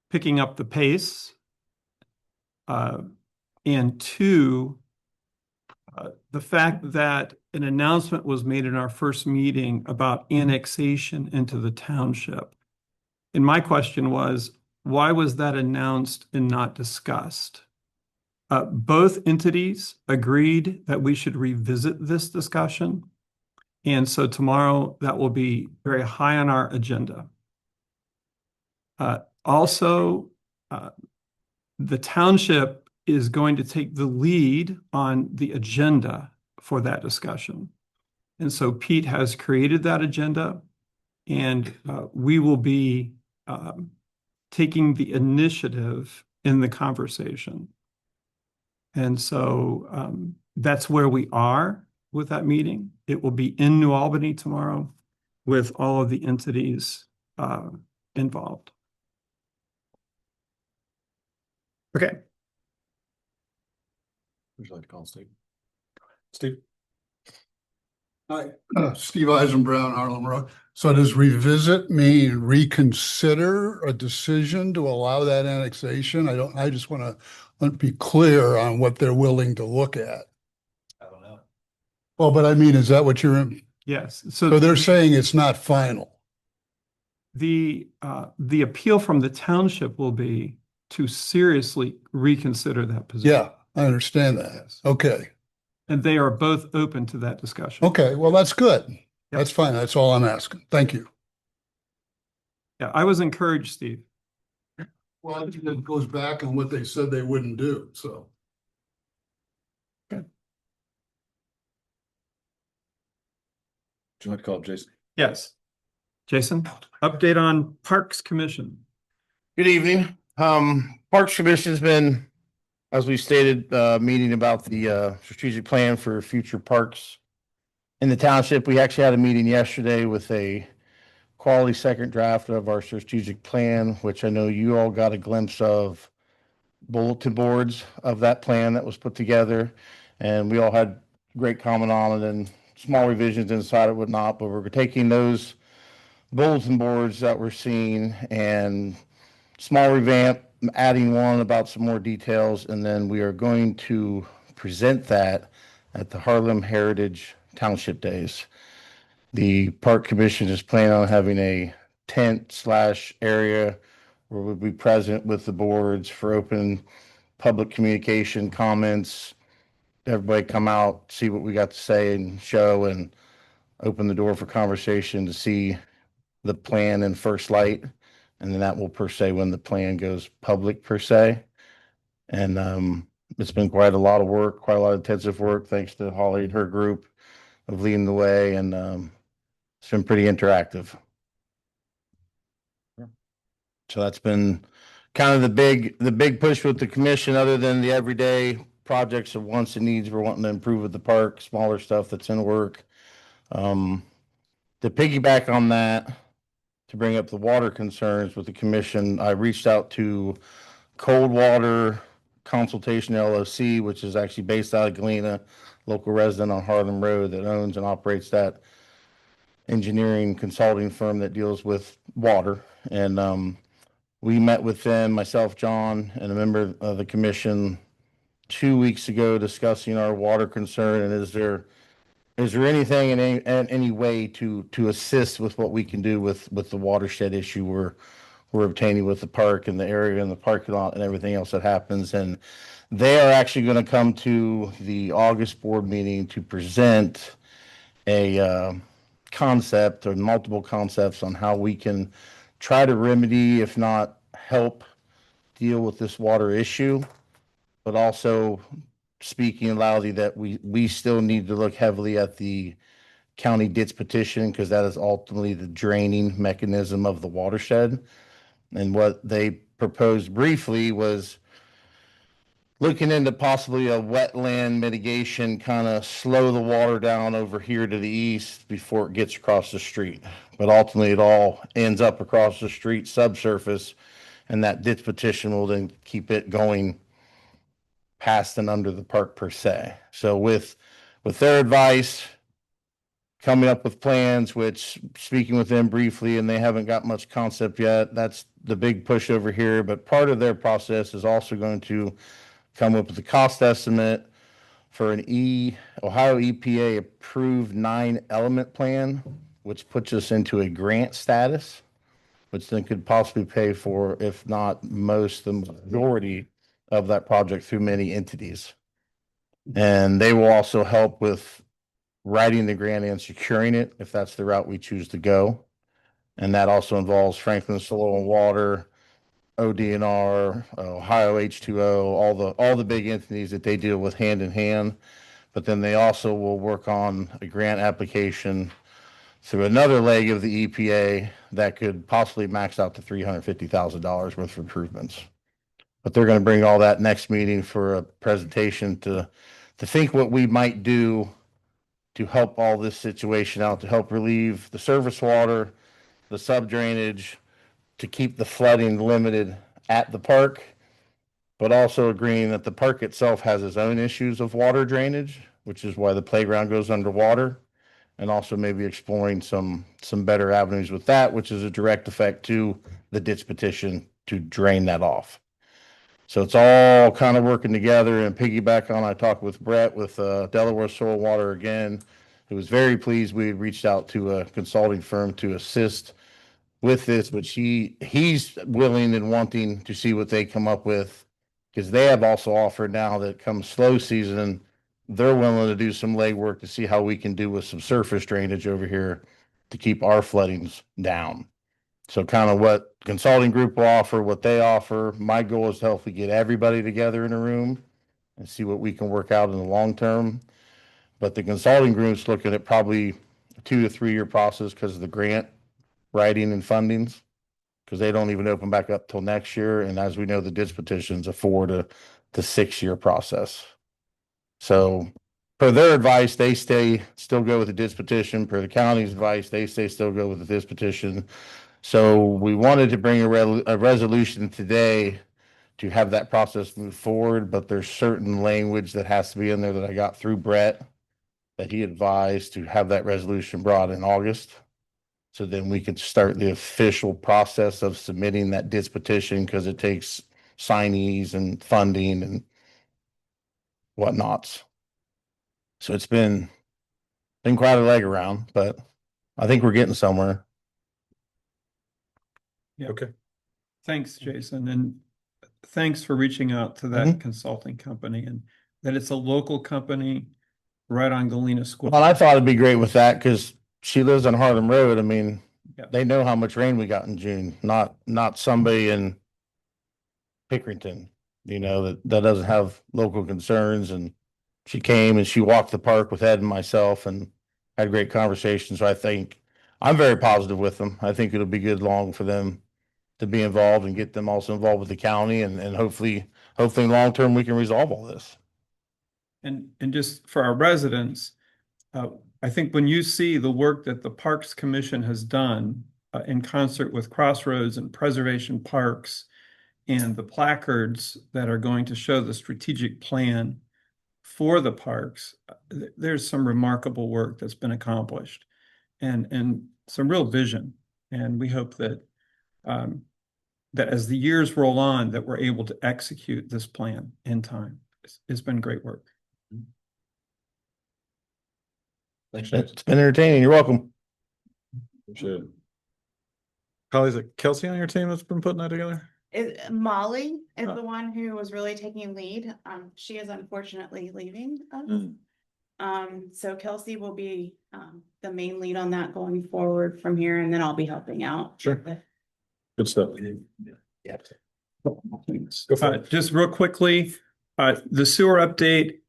picking up the pace, and two, the fact that an announcement was made in our first meeting about annexation into the township. And my question was, why was that announced and not discussed? Both entities agreed that we should revisit this discussion. And so tomorrow that will be very high on our agenda. Also, the township is going to take the lead on the agenda for that discussion. And so Pete has created that agenda, and we will be taking the initiative in the conversation. And so that's where we are with that meeting. It will be in New Albany tomorrow with all of the entities involved. Okay. Would you like to call Steve? Steve. Hi, Steve Eisenbrown, Harlem Road. So does revisit mean reconsider a decision to allow that annexation? I just want to be clear on what they're willing to look at. I don't know. Well, but I mean, is that what you're in? Yes. So they're saying it's not final. The appeal from the township will be to seriously reconsider that position. Yeah, I understand that. Yes. Okay. And they are both open to that discussion. Okay, well, that's good. Yep. That's fine. That's all I'm asking. Thank you. Yeah, I was encouraged, Steve. Well, I think it goes back on what they said they wouldn't do, so. you want to call up Jason? Yes. Jason, update on Parks Commission. Good evening. Parks Commission's been, as we stated, meeting about the strategic plan for future parks in the township. We actually had a meeting yesterday with a quality second draft of our strategic plan, which I know you all got a glimpse of bulletin boards of that plan that was put together. And we all had great comment on it and small revisions inside it, whatnot, but we're taking those bulletin boards that we're seeing and small revamp, adding one about some more details, and then we are going to present that at the Harlem Heritage Township Days. The Park Commission is planning on having a tent/area where we'll be present with the boards for open public communication, comments. Everybody come out, see what we got to say and show, and open the door for conversation to see the plan in first light. And then that will per se when the plan goes public per se. And it's been quite a lot of work, quite a lot of intensive work, thanks to Holly and her group of leading the way. And it's been pretty interactive. So that's been kind of the big push with the commission, other than the everyday projects of wants and needs we're wanting to improve with the park, smaller stuff that's in work. To piggyback on that, to bring up the water concerns with the commission, I reached out to Cold Water Consultation LLC, which is actually based out of Galena, local resident on Harlem Road that owns and operates that engineering consulting firm that deals with water. And we met with them, myself, John, and a member of the commission 2 weeks ago discussing our water concern and is there anything in any way to assist with what we can do with the watershed issue we're obtaining with the park and the area and the parking lot and everything else that happens. And they are actually going to come to the August board meeting to present a concept or multiple concepts on how we can try to remedy, if not help, deal with this water issue, but also speaking loudly that we still need to look heavily at the county ditch petition, because that is ultimately the draining mechanism of the watershed. And what they proposed briefly was looking into possibly a wetland mitigation, kind of slow the water down over here to the east before it gets across the street. But ultimately, it all ends up across the street subsurface, and that ditch petition will then keep it going past and under the park per se. So with their advice, coming up with plans, which speaking with them briefly, and they haven't got much concept yet, that's the big push over here. But part of their process is also going to come up with a cost estimate for an Ohio EPA approved 9-element plan, which puts us into a grant status, which then could possibly pay for, if not most, the majority of that project through many entities. And they will also help with writing the grant and securing it if that's the route we choose to go. And that also involves Franklin Soil and Water, ODNR, Ohio H2O, all the big entities that they deal with hand in hand. But then they also will work on a grant application through another leg of the EPA that could possibly max out to $350,000 worth of improvements. But they're going to bring all that next meeting for a presentation to think what we might do to help all this situation out, to help relieve the surface water, the sub drainage, to keep the flooding limited at the park, but also agreeing that the park itself has its own issues of water drainage, which is why the playground goes underwater, and also maybe exploring some better avenues with that, which is a direct effect to the ditch petition to drain that off. So it's all kind of working together. And piggyback on, I talked with Brett with Delaware Soil Water again, who was very pleased we had reached out to a consulting firm to assist with this, but he's willing and wanting to see what they come up with, because they have also offered now that comes slow season, they're willing to do some legwork to see how we can do with some surface drainage over here to keep our floodings down. So kind of what consulting group will offer, what they offer. My goal is to hopefully get everybody together in a room and see what we can work out in the long term. But the consulting group's looking at probably 2 to 3 year process because of the grant writing and fundings. Because they don't even open back up till next year. And as we know, the ditch petition's a 4 to 6 year process. So per their advice, they still go with the ditch petition. Per the county's advice, they still go with the ditch petition. So we wanted to bring a resolution today to have that process move forward, but there's certain language that has to be in there that I got through Brett that he advised to have that resolution brought in August. So then we could start the official process of submitting that ditch petition because it takes signees and funding and whatnots. So it's been quite a leg around, but I think we're getting somewhere. Yeah. Okay. Thanks, Jason, and thanks for reaching out to that consulting company, and that it's a local company right on Galena School. Well, I thought it'd be great with that because she lives on Harlem Road. I mean, Yeah. they know how much rain we got in June, not somebody in Pickerington, that doesn't have local concerns. And she came and she walked the park with Ed and myself and had great conversations. So I think I'm very positive with them. I think it'll be good long for them to be involved and get them also involved with the county and hopefully long term we can resolve all this. And just for our residents, I think when you see the work that the Parks Commission has done in concert with Crossroads and Preservation Parks and the placards that are going to show the strategic plan for the parks, there's some remarkable work that's been accomplished and some real vision. And we hope that that as the years roll on, that we're able to execute this plan in time. It's been great work. Thanks. It's been entertaining. You're welcome. Appreciate it. Holly, is it Kelsey on your team that's been putting that together? Molly is Oh. the one who was really taking lead. She is unfortunately leaving us. So Kelsey will be the main lead on that going forward from here, and then I'll be helping out. Sure. Good stuff. Yeah. Go for it. Just real quickly, the sewer update,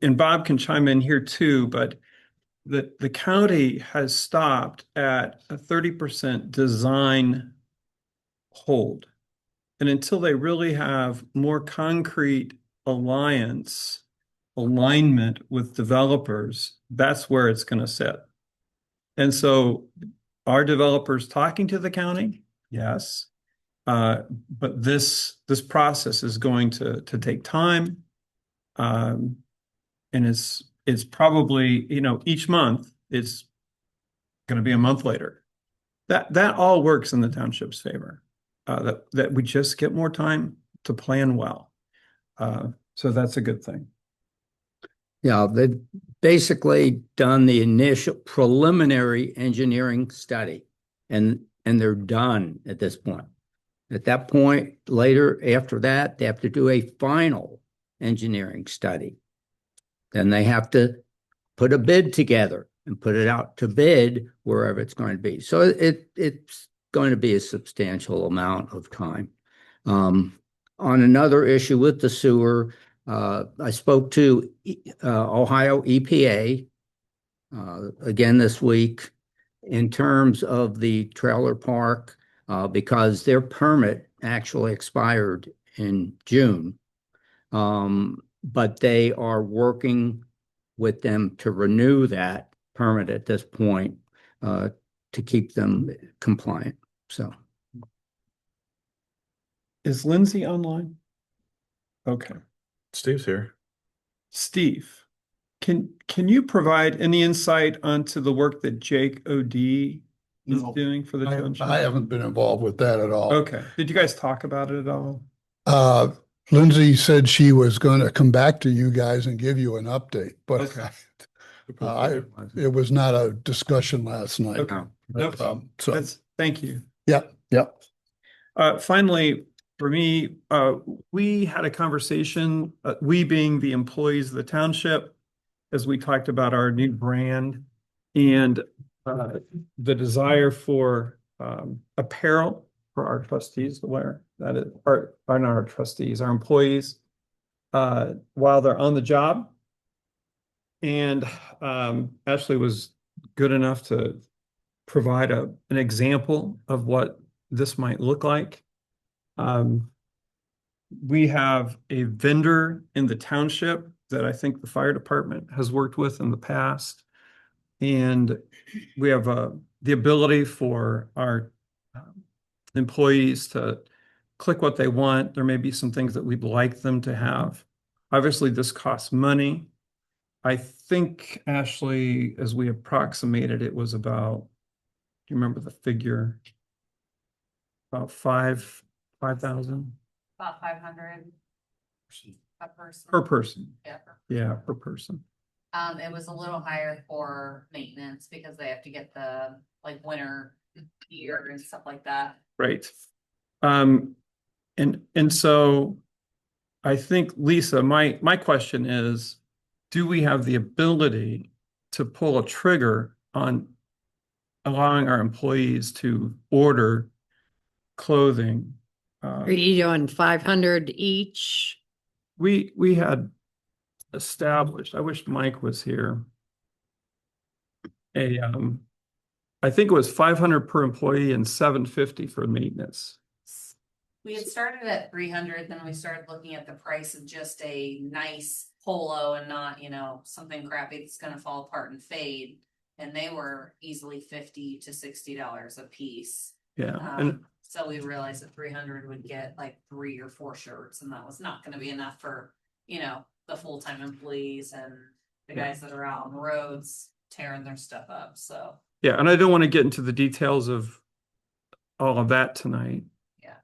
and Bob can chime in here too, but the county has stopped at a 30% design hold. And until they really have more concrete alignment with developers, that's where it's going to sit. And so are developers talking to the county? Yes. But this process is going to take time. And it's probably, each month it's going to be a month later. That all works in the township's favor. That we just get more time to plan well. So that's a good thing. Yeah, they've basically done the initial preliminary engineering study and they're done at this point. At that point, later, after that, they have to do a final engineering study. Then they have to put a bid together and put it out to bid wherever it's going to be. So it's going to be a substantial amount of time. On another issue with the sewer, I spoke to Ohio EPA again this week in terms of the trailer park because their permit actually expired in June. But they are working with them to renew that permit at this point to keep them compliant. So. Is Lindsay online? Okay. Steve's here. Steve, can you provide any insight onto the work that Jake O'D is doing for the township? I haven't been involved with that at all. Okay. Did you guys talk about it at all? Lindsay said she was going to come back to you guys and give you an update, but Okay. it was not a discussion last night. Okay. No problem. Thank you. Yep. Finally, for me, we had a conversation, we being the employees of the township, as we talked about our new brand and the desire for apparel for our trustees to wear. That is, not our trustees, our employees, while they're on the job. And Ashley was good enough to provide an example of what this might look like. We have a vendor in the township that I think the fire department has worked with in the past. And we have the ability for our employees to click what they want. There may be some things that we'd like them to have. Obviously, this costs money. I think, Ashley, as we approximated, it was about, do you remember the figure? About 5,000 About 500 a person. per person. Yeah. Yeah, per person. It was a little higher for maintenance because they have to get the like winter gear and stuff like that. Right. And so I think, Lisa, my question is, do we have the ability to pull a trigger on allowing our employees to order clothing? Are you doing 500 each? We had established, I wish Mike was here. I think it was 500 per employee and 750 for maintenance. We had started at 300, then we started looking at the price of just a nice polo and not, something crappy that's gonna fall apart and fade. And they were easily $50 to $60 a piece. Yeah, and So we realized that 300 would get like 3 or 4 shirts, and that was not gonna be enough for, the full-time employees and the guys that are out on the roads tearing their stuff up, so. yeah, and I don't want to get into the details of all of that tonight. Yeah.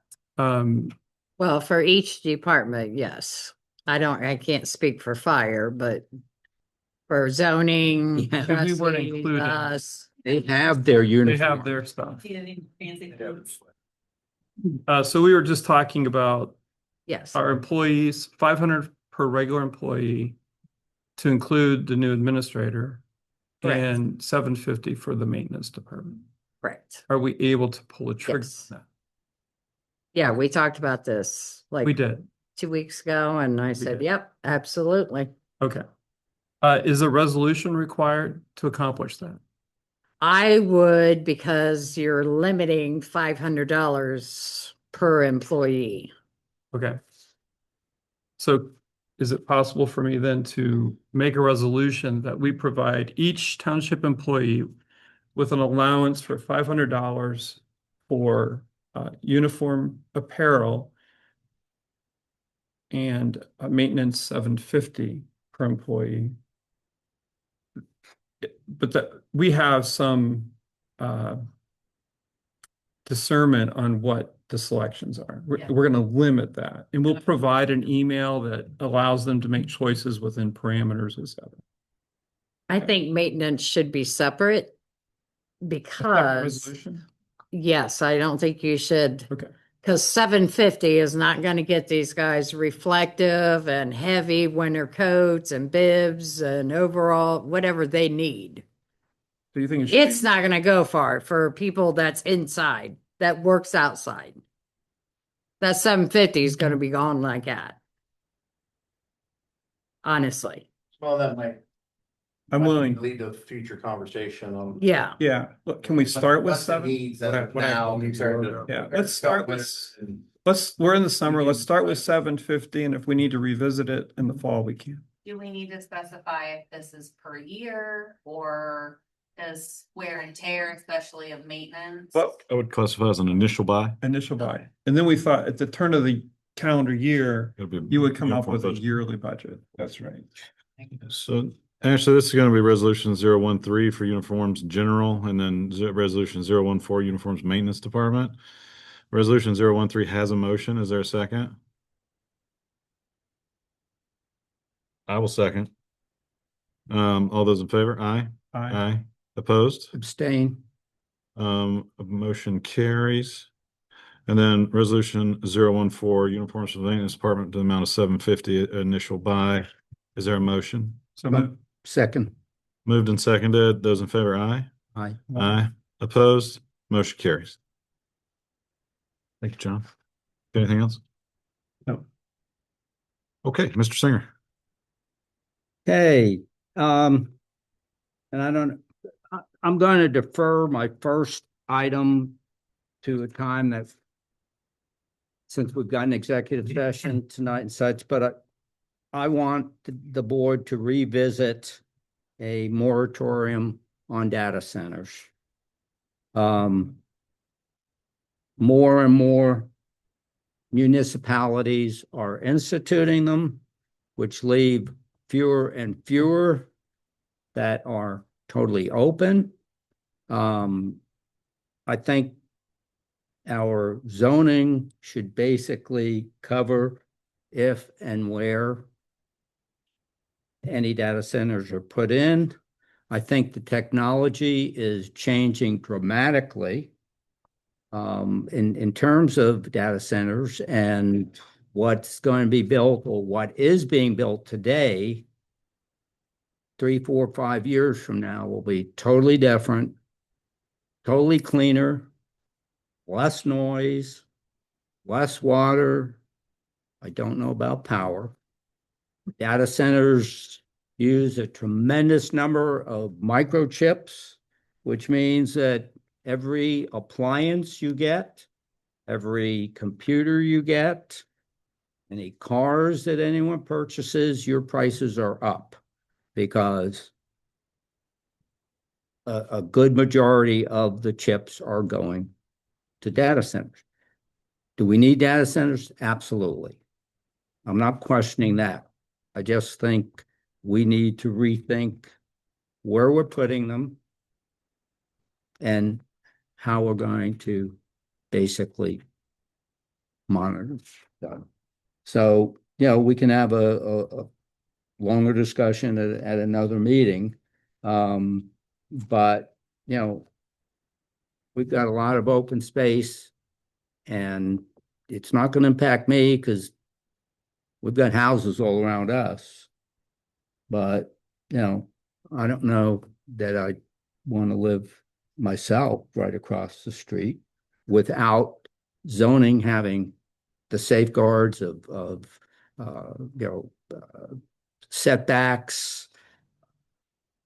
Well, for each department, yes. I can't speak for fire, but for zoning, Yeah. Because we weren't trustees, included. us, They have their They uniform. have their stuff. Fancy clothes. So we were just talking about yes, our employees, 500 per regular employee to include the new administrator Correct. and 750 for the maintenance department. correct. Are we able to pull a trigger Yes. on that? Yeah, we talked about this We like did. 2 weeks ago, and I said, did. yep, absolutely. Okay. Is a resolution required to accomplish that? I would, because you're limiting $500 per employee. Okay. So is it possible for me then to make a resolution that we provide each township employee with an allowance for $500 for uniform apparel and maintenance 750 per employee? But that we have some discernment on what the selections are. Yeah. We're going to limit that, and we'll provide an email that allows them to make choices within parameters, etc. I think maintenance should be separate because, Resolution? yes, I don't think you should. Okay. Because 750 is not going to get these guys reflective and heavy winter coats and bibs and overall, whatever they need. Do you think it should It's not going to go far for people that's inside, that works outside. That 750 is going to be gone like that. Honestly. Well, that might. I'm willing. Lead to future conversation on. Yeah. Yeah. Look, can we start with What's the 7? needs as of now compared to. Yeah, let's start with, we're in the summer. Let's start with 750, and if we need to revisit it in the fall, we can. Do we need to specify if this is per year or does wear and tear, especially of maintenance? Well, I would classify as an initial buy. Initial buy. And then we thought at the turn of the calendar year, It'll be a you would come up uniform with a budget. yearly budget. That's right. So actually, this is going to be resolution 013 for uniforms general, and then resolution 014 uniforms maintenance department. Resolution 013 has a motion. Is there a second? I will second. All those in favor? Aye. Aye. Opposed? Abstain. Motion carries. And then resolution 014 uniforms for the maintenance department to the amount of 750 initial buy. Is there a motion? So moved. Second. Moved and seconded. Those in favor, aye. Aye. Aye. Opposed? Motion carries. Thank you, John. Anything else? No. Okay, Mr. Singer. Okay, and I don't, I'm going to defer my first item to a time that, since we've got an executive session tonight and such, but I want the board to revisit a moratorium on data centers. More and more municipalities are instituting them, which leave fewer and fewer that are totally open. I think our zoning should basically cover if and where any data centers are put in. I think the technology is changing dramatically in terms of data centers, and what's going to be built or what is being built today, 3, 4, 5 years from now will be totally different, totally cleaner, less noise, less water. I don't know about power. Data centers use a tremendous number of microchips, which means that every appliance you get, every computer you get, any cars that anyone purchases, your prices are up because a good majority of the chips are going to data centers. Do we need data centers? Absolutely. I'm not questioning that. I just think we need to rethink where we're putting them and how we're going to basically monitor them. So, we can have a longer discussion at another meeting. But, we've got a lot of open space, and it's not going to impact me because we've got houses all around us. But, I don't know that I want to live myself right across the street without zoning having the safeguards of setbacks,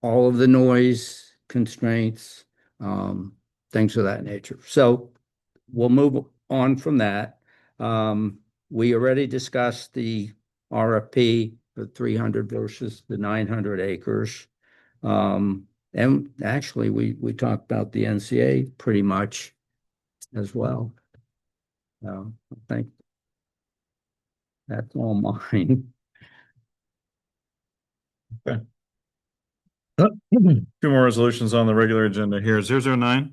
all of the noise constraints, things of that nature. So we'll move on from that. We already discussed the RFP, the 300 versus the 900 acres. And actually, we talked about the NCA pretty much as well. I think that's all mine. Okay. Two more resolutions on the regular agenda here. 009.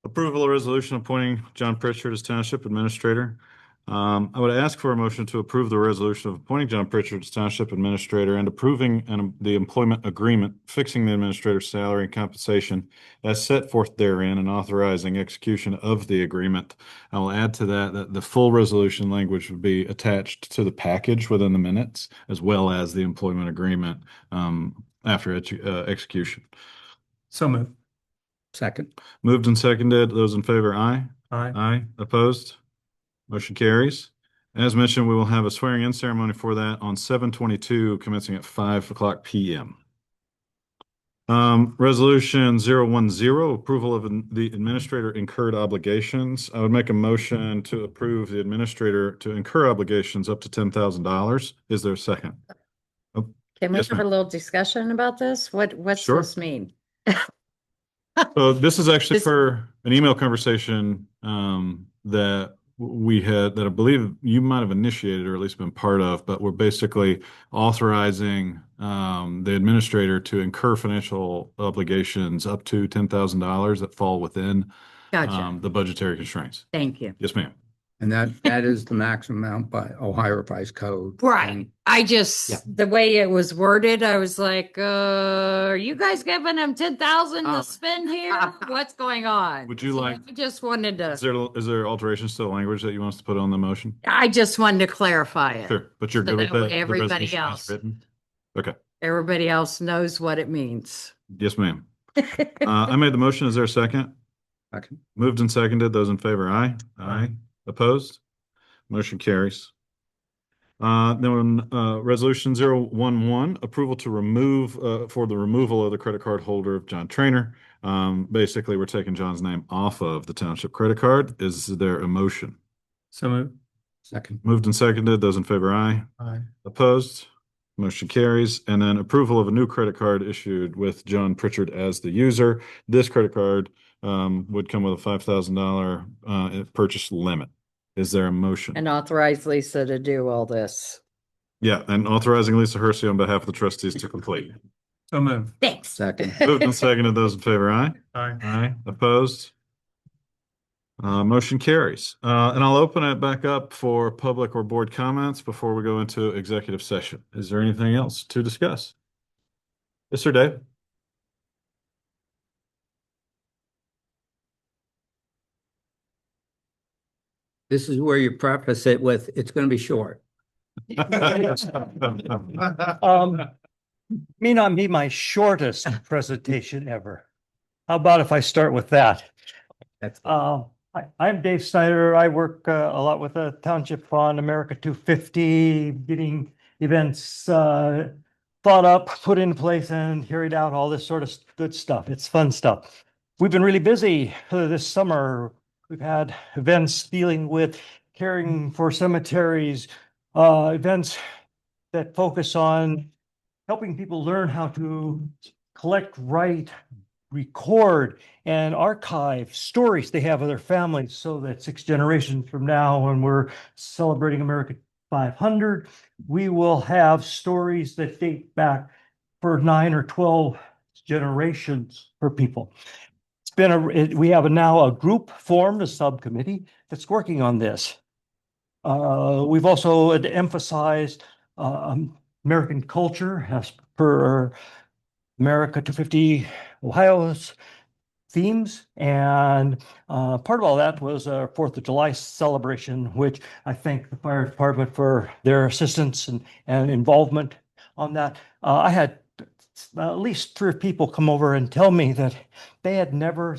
Approval of resolution appointing John Pritchard as Township Administrator. I would ask for a motion to approve the resolution of appointing John Pritchard as Township Administrator and approving the employment agreement, fixing the administrator's salary and compensation as set forth therein and authorizing execution of the agreement. I will add to that the full resolution language would be attached to the package within the minutes, as well as the employment agreement after execution. So moved. Second. Moved and seconded. Those in favor, aye. Aye. Aye. Opposed? Motion carries. As mentioned, we will have a swearing-in ceremony for that on 7/22, commencing at 5:00 p.m. Resolution 010, approval of the administrator incurred obligations. I would make a motion to approve the administrator to incur obligations up to $10,000. Is there a second? Oh, Can we yes, have a ma'am. little discussion about this? What's Sure. this mean? So this is actually This- for an email conversation that we had, that I believe you might have initiated or at least been part of, but we're basically authorizing the administrator to incur financial obligations up to $10,000 that fall within Gotcha. the budgetary constraints. Thank you. Yes, ma'am. And that is the maximum amount by Ohio Revised Code. Right. And I just, Yeah. the way it was worded, I was like, are you guys giving him 10,000 Oh. to spend here? What's going on? Would you So like- I just wanted Is to, there alterations to the language that you want us to put on the motion? I just wanted to clarify it. Sure, but you're So good with that way the everybody resolution as else- written? Okay, Everybody else knows what it means. yes, ma'am. I made the motion. Is there a second? Second. Moved and seconded. Those in favor, aye. Aye. Opposed? Motion carries. Then resolution 011, approval to remove for the removal of the credit card holder of John Trainer. Basically, we're taking John's name off of the township credit card. Is there a motion? So moved. Second. Moved and seconded. Those in favor, aye. Aye. Opposed? Motion carries. And then approval of a new credit card issued with John Pritchard as the user. This credit card would come with a $5,000 purchase limit. Is there a motion? And authorize Lisa to do all this. Yeah, and authorizing Lisa Hersey on behalf of the trustees to complete. So moved. Thanks. Second. Moved and seconded. Those in favor, aye. Aye. Aye. Opposed? Motion carries. And I'll open it back up for public or board comments before we go into executive session. Is there anything else to discuss? Yes, sir, Dave. This is where you preface it with, it's going to be short. May not be my shortest presentation ever. How about if I start with that? That's I'm Dave Snyder. I work a lot with the Township Fund, America 250, getting events thought up, put in place, and carried out, all this sort of good stuff. It's fun stuff. We've been really busy this summer. We've had events dealing with caring for cemeteries, events that focus on helping people learn how to collect, write, record, and archive stories they have of their families, so that 6 generations from now, when we're celebrating America 500, we will have stories that date back for 9 or 12 generations for people. It's been we have now a group formed, a subcommittee that's working on this. We've also emphasized American culture as per America 250 Ohio's themes, and part of all that was our 4th of July celebration, which I thank the fire department for their assistance and involvement on that. I had at least 3 people come over and tell me that they had never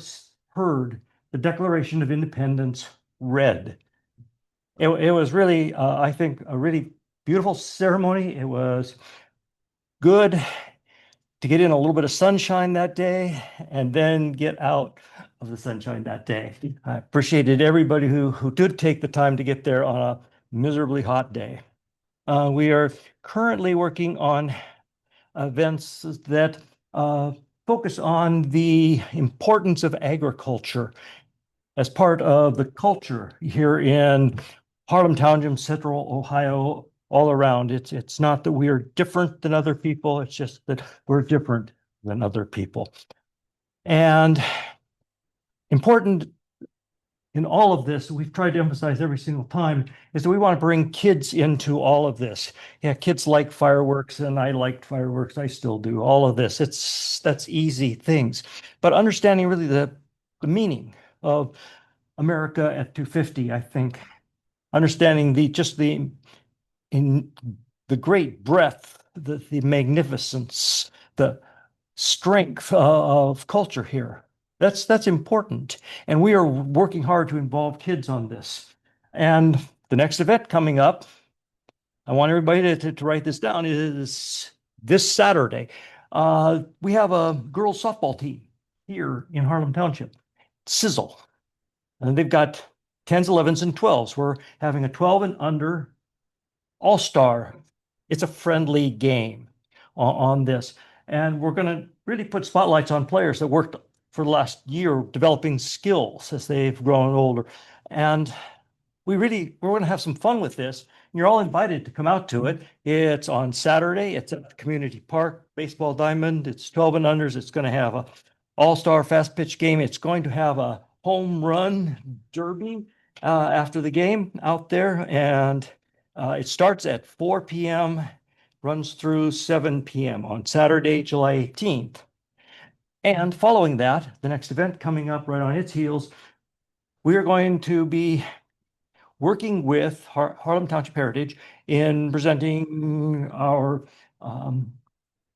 heard the Declaration of Independence read. It was really, I think, a really beautiful ceremony. It was good to get in a little bit of sunshine that day and then get out of the sunshine that day. I appreciated everybody who did take the time to get there on a miserably hot day. We are currently working on events that focus on the importance of agriculture as part of the culture here in Harlem Township, Central Ohio, all around. It's not that we are different than other people. It's just that we're different than other people. And important in all of this, we've tried to emphasize every single time, is that we want to bring kids into all of this. Yeah, kids like fireworks, and I liked fireworks. I still do. All of this, that's easy things. But understanding really the meaning of America at 250, I think, understanding in the great breadth, the magnificence, the strength of culture here. That's important. And we are working hard to involve kids on this. And the next event coming up, I want everybody to write this down, is this Saturday. We have a girls softball team here in Harlem Township, Sizzle. And they've got 10s, 11s, and 12s. We're having a 12 and under all-star. It's a friendly game on this. And we're going to really put spotlights on players that worked for the last year developing skills as they've grown older. And we're going to have some fun with this. You're all invited to come out to it. It's on Saturday. It's at the community park, baseball diamond. It's 12 and unders. It's going to have a all-star fast pitch game. It's going to have a home run derby after the game out there. And it starts at 4 p.m., runs through 7 p.m. on Saturday, July 18th. And following that, the next event coming up right on its heels, we are going to be working with Harlem Township Heritage in presenting our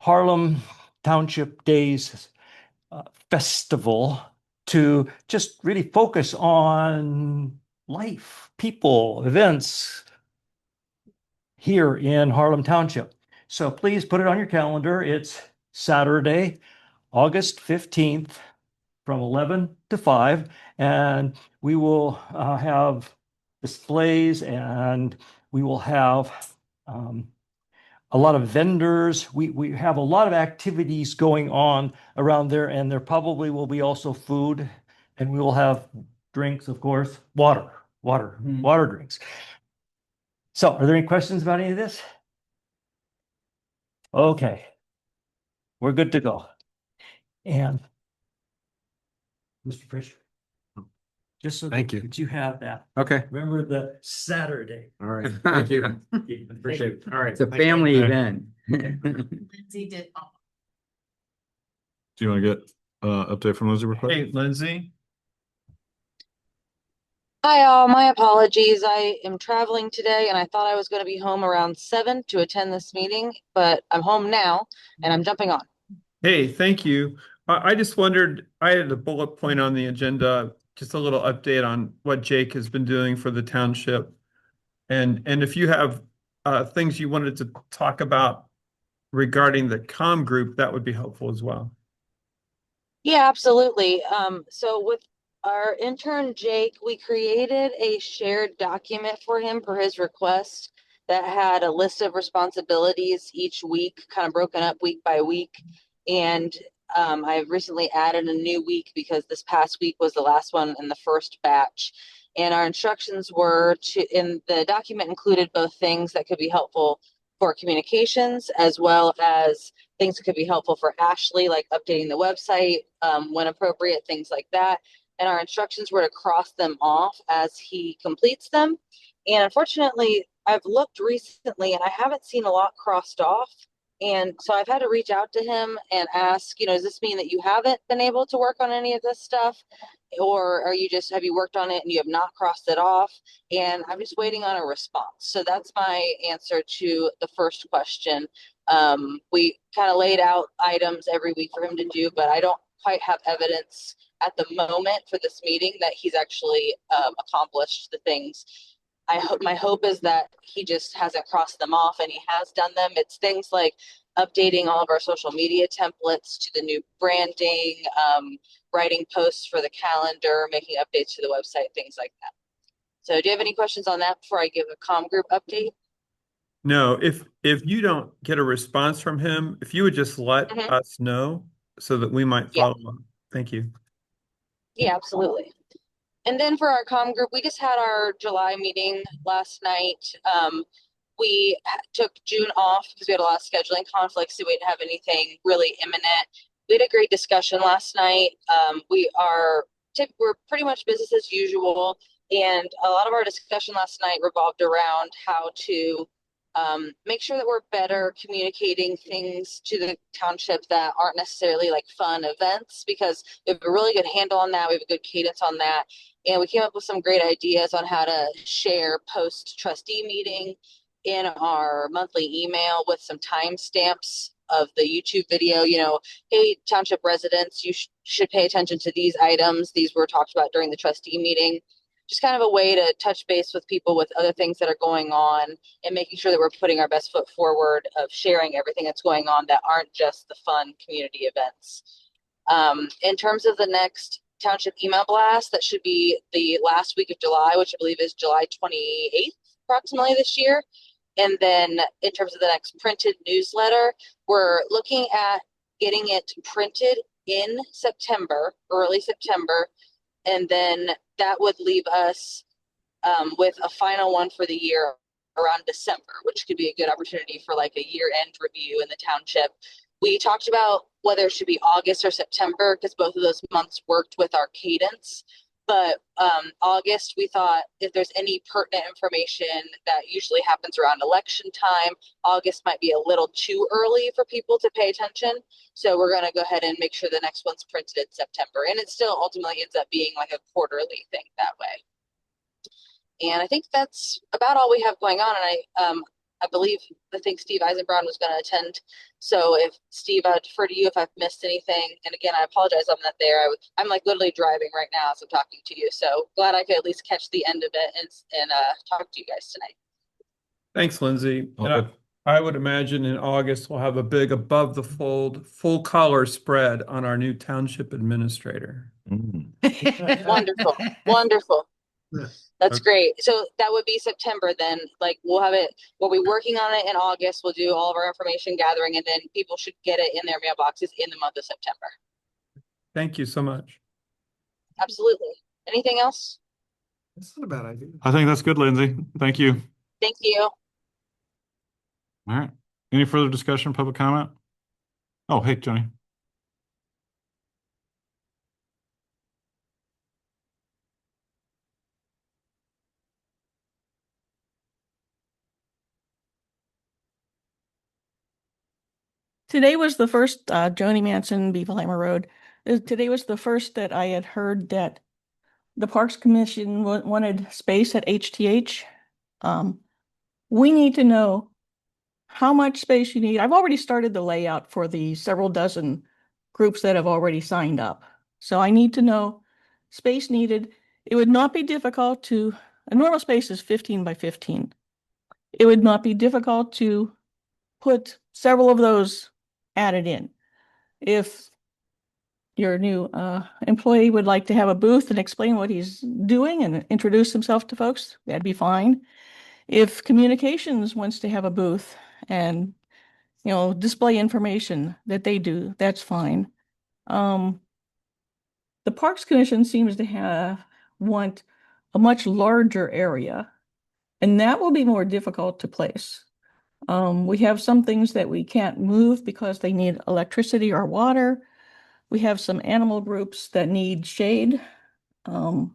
Harlem Township Days festival to just really focus on life, people, events here in Harlem Township. So please put it on your calendar. It's Saturday, August 15th from 11 to 5. And we will have displays, and we will have a lot of vendors. We have a lot of activities going on around there, and there probably will be also food, and we will have drinks, of course, water drinks. So are there any questions about any of this? Okay. We're good to go. And Mr. Fisher, just so Thank you. that you have that. Okay. Remember the Saturday. All right. Thank you. Appreciate it. All right. It's a Thank you. family event. Lindsay did. Do you want to get update from Lindsay real quick? Hey, Lindsay. Hi, all. My apologies. I am traveling today and I thought I was going to be home around 7 to attend this meeting, but I'm home now and I'm jumping on. Hey, thank you. I just wondered, I had a bullet point on the agenda, just a little update on what Jake has been doing for the township. And if you have things you wanted to talk about regarding the comm group, that would be helpful as well. Yeah, absolutely. So with our intern Jake, we created a shared document for him per his request that had a list of responsibilities each week, kind of broken up week by week. And I've recently added a new week because this past week was the last one in the first batch. And our instructions were in the document included both things that could be helpful for communications as well as things that could be helpful for Ashley, like updating the website when appropriate, things like that. And our instructions were to cross them off as he completes them. And unfortunately, I've looked recently and I haven't seen a lot crossed off. And so I've had to reach out to him and ask, does this mean that you haven't been able to work on any of this stuff? Or have you worked on it and you have not crossed it off? And I'm just waiting on a response. So that's my answer to the first question. We kind of laid out items every week for him to do, but I don't quite have evidence at the moment for this meeting that he's actually accomplished the things. My hope is that he just hasn't crossed them off and he has done them. It's things like updating all of our social media templates to the new branding, writing posts for the calendar, making updates to the website, things like that. So do you have any questions on that before I give a comm group update? No, if you don't get a response from him, if you would just let us know so that we might follow up. Thank you. Yeah, absolutely. And then for our comm group, we just had our July meeting last night. We took June off because we had a lot of scheduling conflicts, so we didn't have anything really imminent. We had a great discussion last night. We're pretty much business as usual, and a lot of our discussion last night revolved around how to make sure that we're better communicating things to the township that aren't necessarily like fun events, because we have a really good handle on that. We have a good cadence on that. And we came up with some great ideas on how to share post trustee meeting in our monthly email with some timestamps of the YouTube video. Hey, township residents, you should pay attention to these items. These were talked about during the trustee meeting. Just kind of a way to touch base with people with other things that are going on and making sure that we're putting our best foot forward of sharing everything that's going on that aren't just the fun community events. In terms of the next township email blast, that should be the last week of July, which I believe is July 28th, approximately this year. And then in terms of the next printed newsletter, we're looking at getting it printed in September, early September. And then that would leave us with a final one for the year around December, which could be a good opportunity for like a year-end review in the township. We talked about whether it should be August or September because both of those months worked with our cadence. But August, we thought if there's any pertinent information that usually happens around election time, August might be a little too early for people to pay attention. So we're going to go ahead and make sure the next one's printed in September. And it still ultimately ends up being like a quarterly thing that way. And I think that's about all we have going on. And I think Steve Eisenbraun was going to attend. So if Steve, I defer to you if I've missed anything. And again, I apologize I'm not there. I'm like literally driving right now as I'm talking to you. So glad I could at least catch the end of it and talk to you guys tonight. Thanks, Lindsay. I would imagine in August, we'll have a big above the fold, full color spread on our new township administrator. Wonderful, wonderful. That's Okay. great. So that would be September then. Like we'll have it, we'll be working on it in August. We'll do all of our information gathering and then people should get it in their mailboxes in the month of September. Thank you so much. Absolutely. Anything else? That's not a bad idea. I think that's good, Lindsay. Thank you. Thank you. All right. Any further discussion, public comment? Oh, hey, Johnny. Today was the first, Joni Manson, Beebleheimer Road. Today was the first that I had heard that the Parks Commission wanted space at HTH. We need to know how much space you need. I've already started the layout for the several dozen groups that have already signed up. So I need to know space needed. It would not be difficult to, a normal space is 15 by 15. It would not be difficult to put several of those added in. If your new employee would like to have a booth and explain what he's doing and introduce himself to folks, that'd be fine. If communications wants to have a booth and, you know, display information that they do, that's fine. The Parks Commission seems to want a much larger area, and that will be more difficult to place. We have some things that we can't move because they need electricity or water. We have some animal groups that need shade. So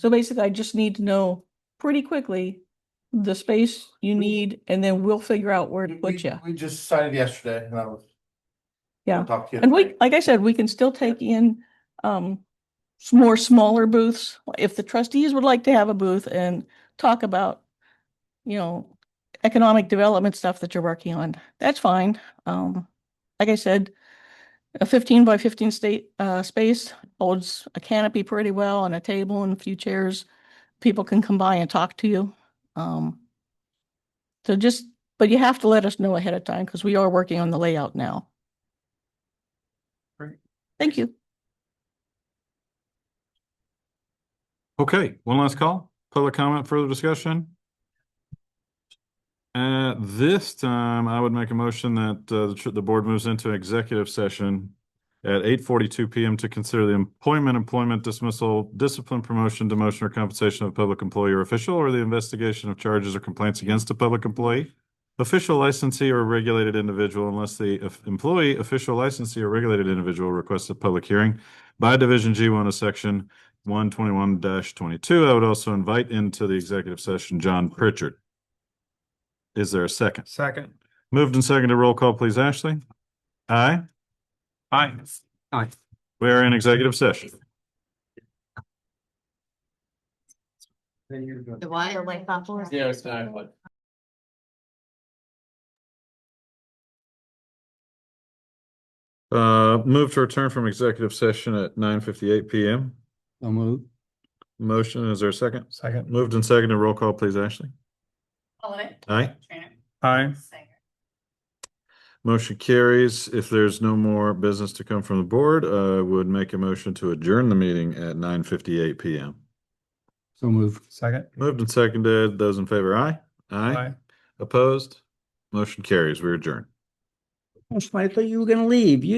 basically, I just need to know pretty quickly the space you need, and then we'll figure out where to put you. We just decided yesterday and I was. Yeah. Talk to you And we, tonight. like I said, we can still take in some more smaller booths. If the trustees would like to have a booth and talk about, you know, economic development stuff that you're working on, that's fine. Like I said, a 15 by 15 space holds a canopy pretty well and a table and a few chairs. People can come by and talk to you. So just, but you have to let us know ahead of time because we are working on the layout now. Great. Thank you. Okay, one last call. Public comment, further discussion? At this time, I would make a motion that the board moves into executive session at 8:42 PM to consider the employment, dismissal, discipline, promotion, demotion, or compensation of a public employee or official, or the investigation of charges or complaints against a public employee, official licensee, or regulated individual, unless the employee, official licensee, or regulated individual requests a public hearing by Division G1 of Section 121-22. I would also invite into the executive session John Pritchard. Is there a second? Second. Moved and seconded. Roll call, please, Ashley. Aye. Aye. Aye. We are in executive session. The what? The light bubble? Yeah, exactly. Move to return from executive session at 9:58 PM. So moved. Motion, is there a second? Second. Moved and seconded. Roll call, please, Ashley. Holiday. Aye. Trainer. Aye. Sanger. Motion carries. If there's no more business to come from the board, I would make a motion to adjourn the meeting at 9:58 PM. So moved. Second. Moved and seconded. Those in favor, aye? Aye. Opposed? Motion carries. We adjourn. I thought you were gonna leave. You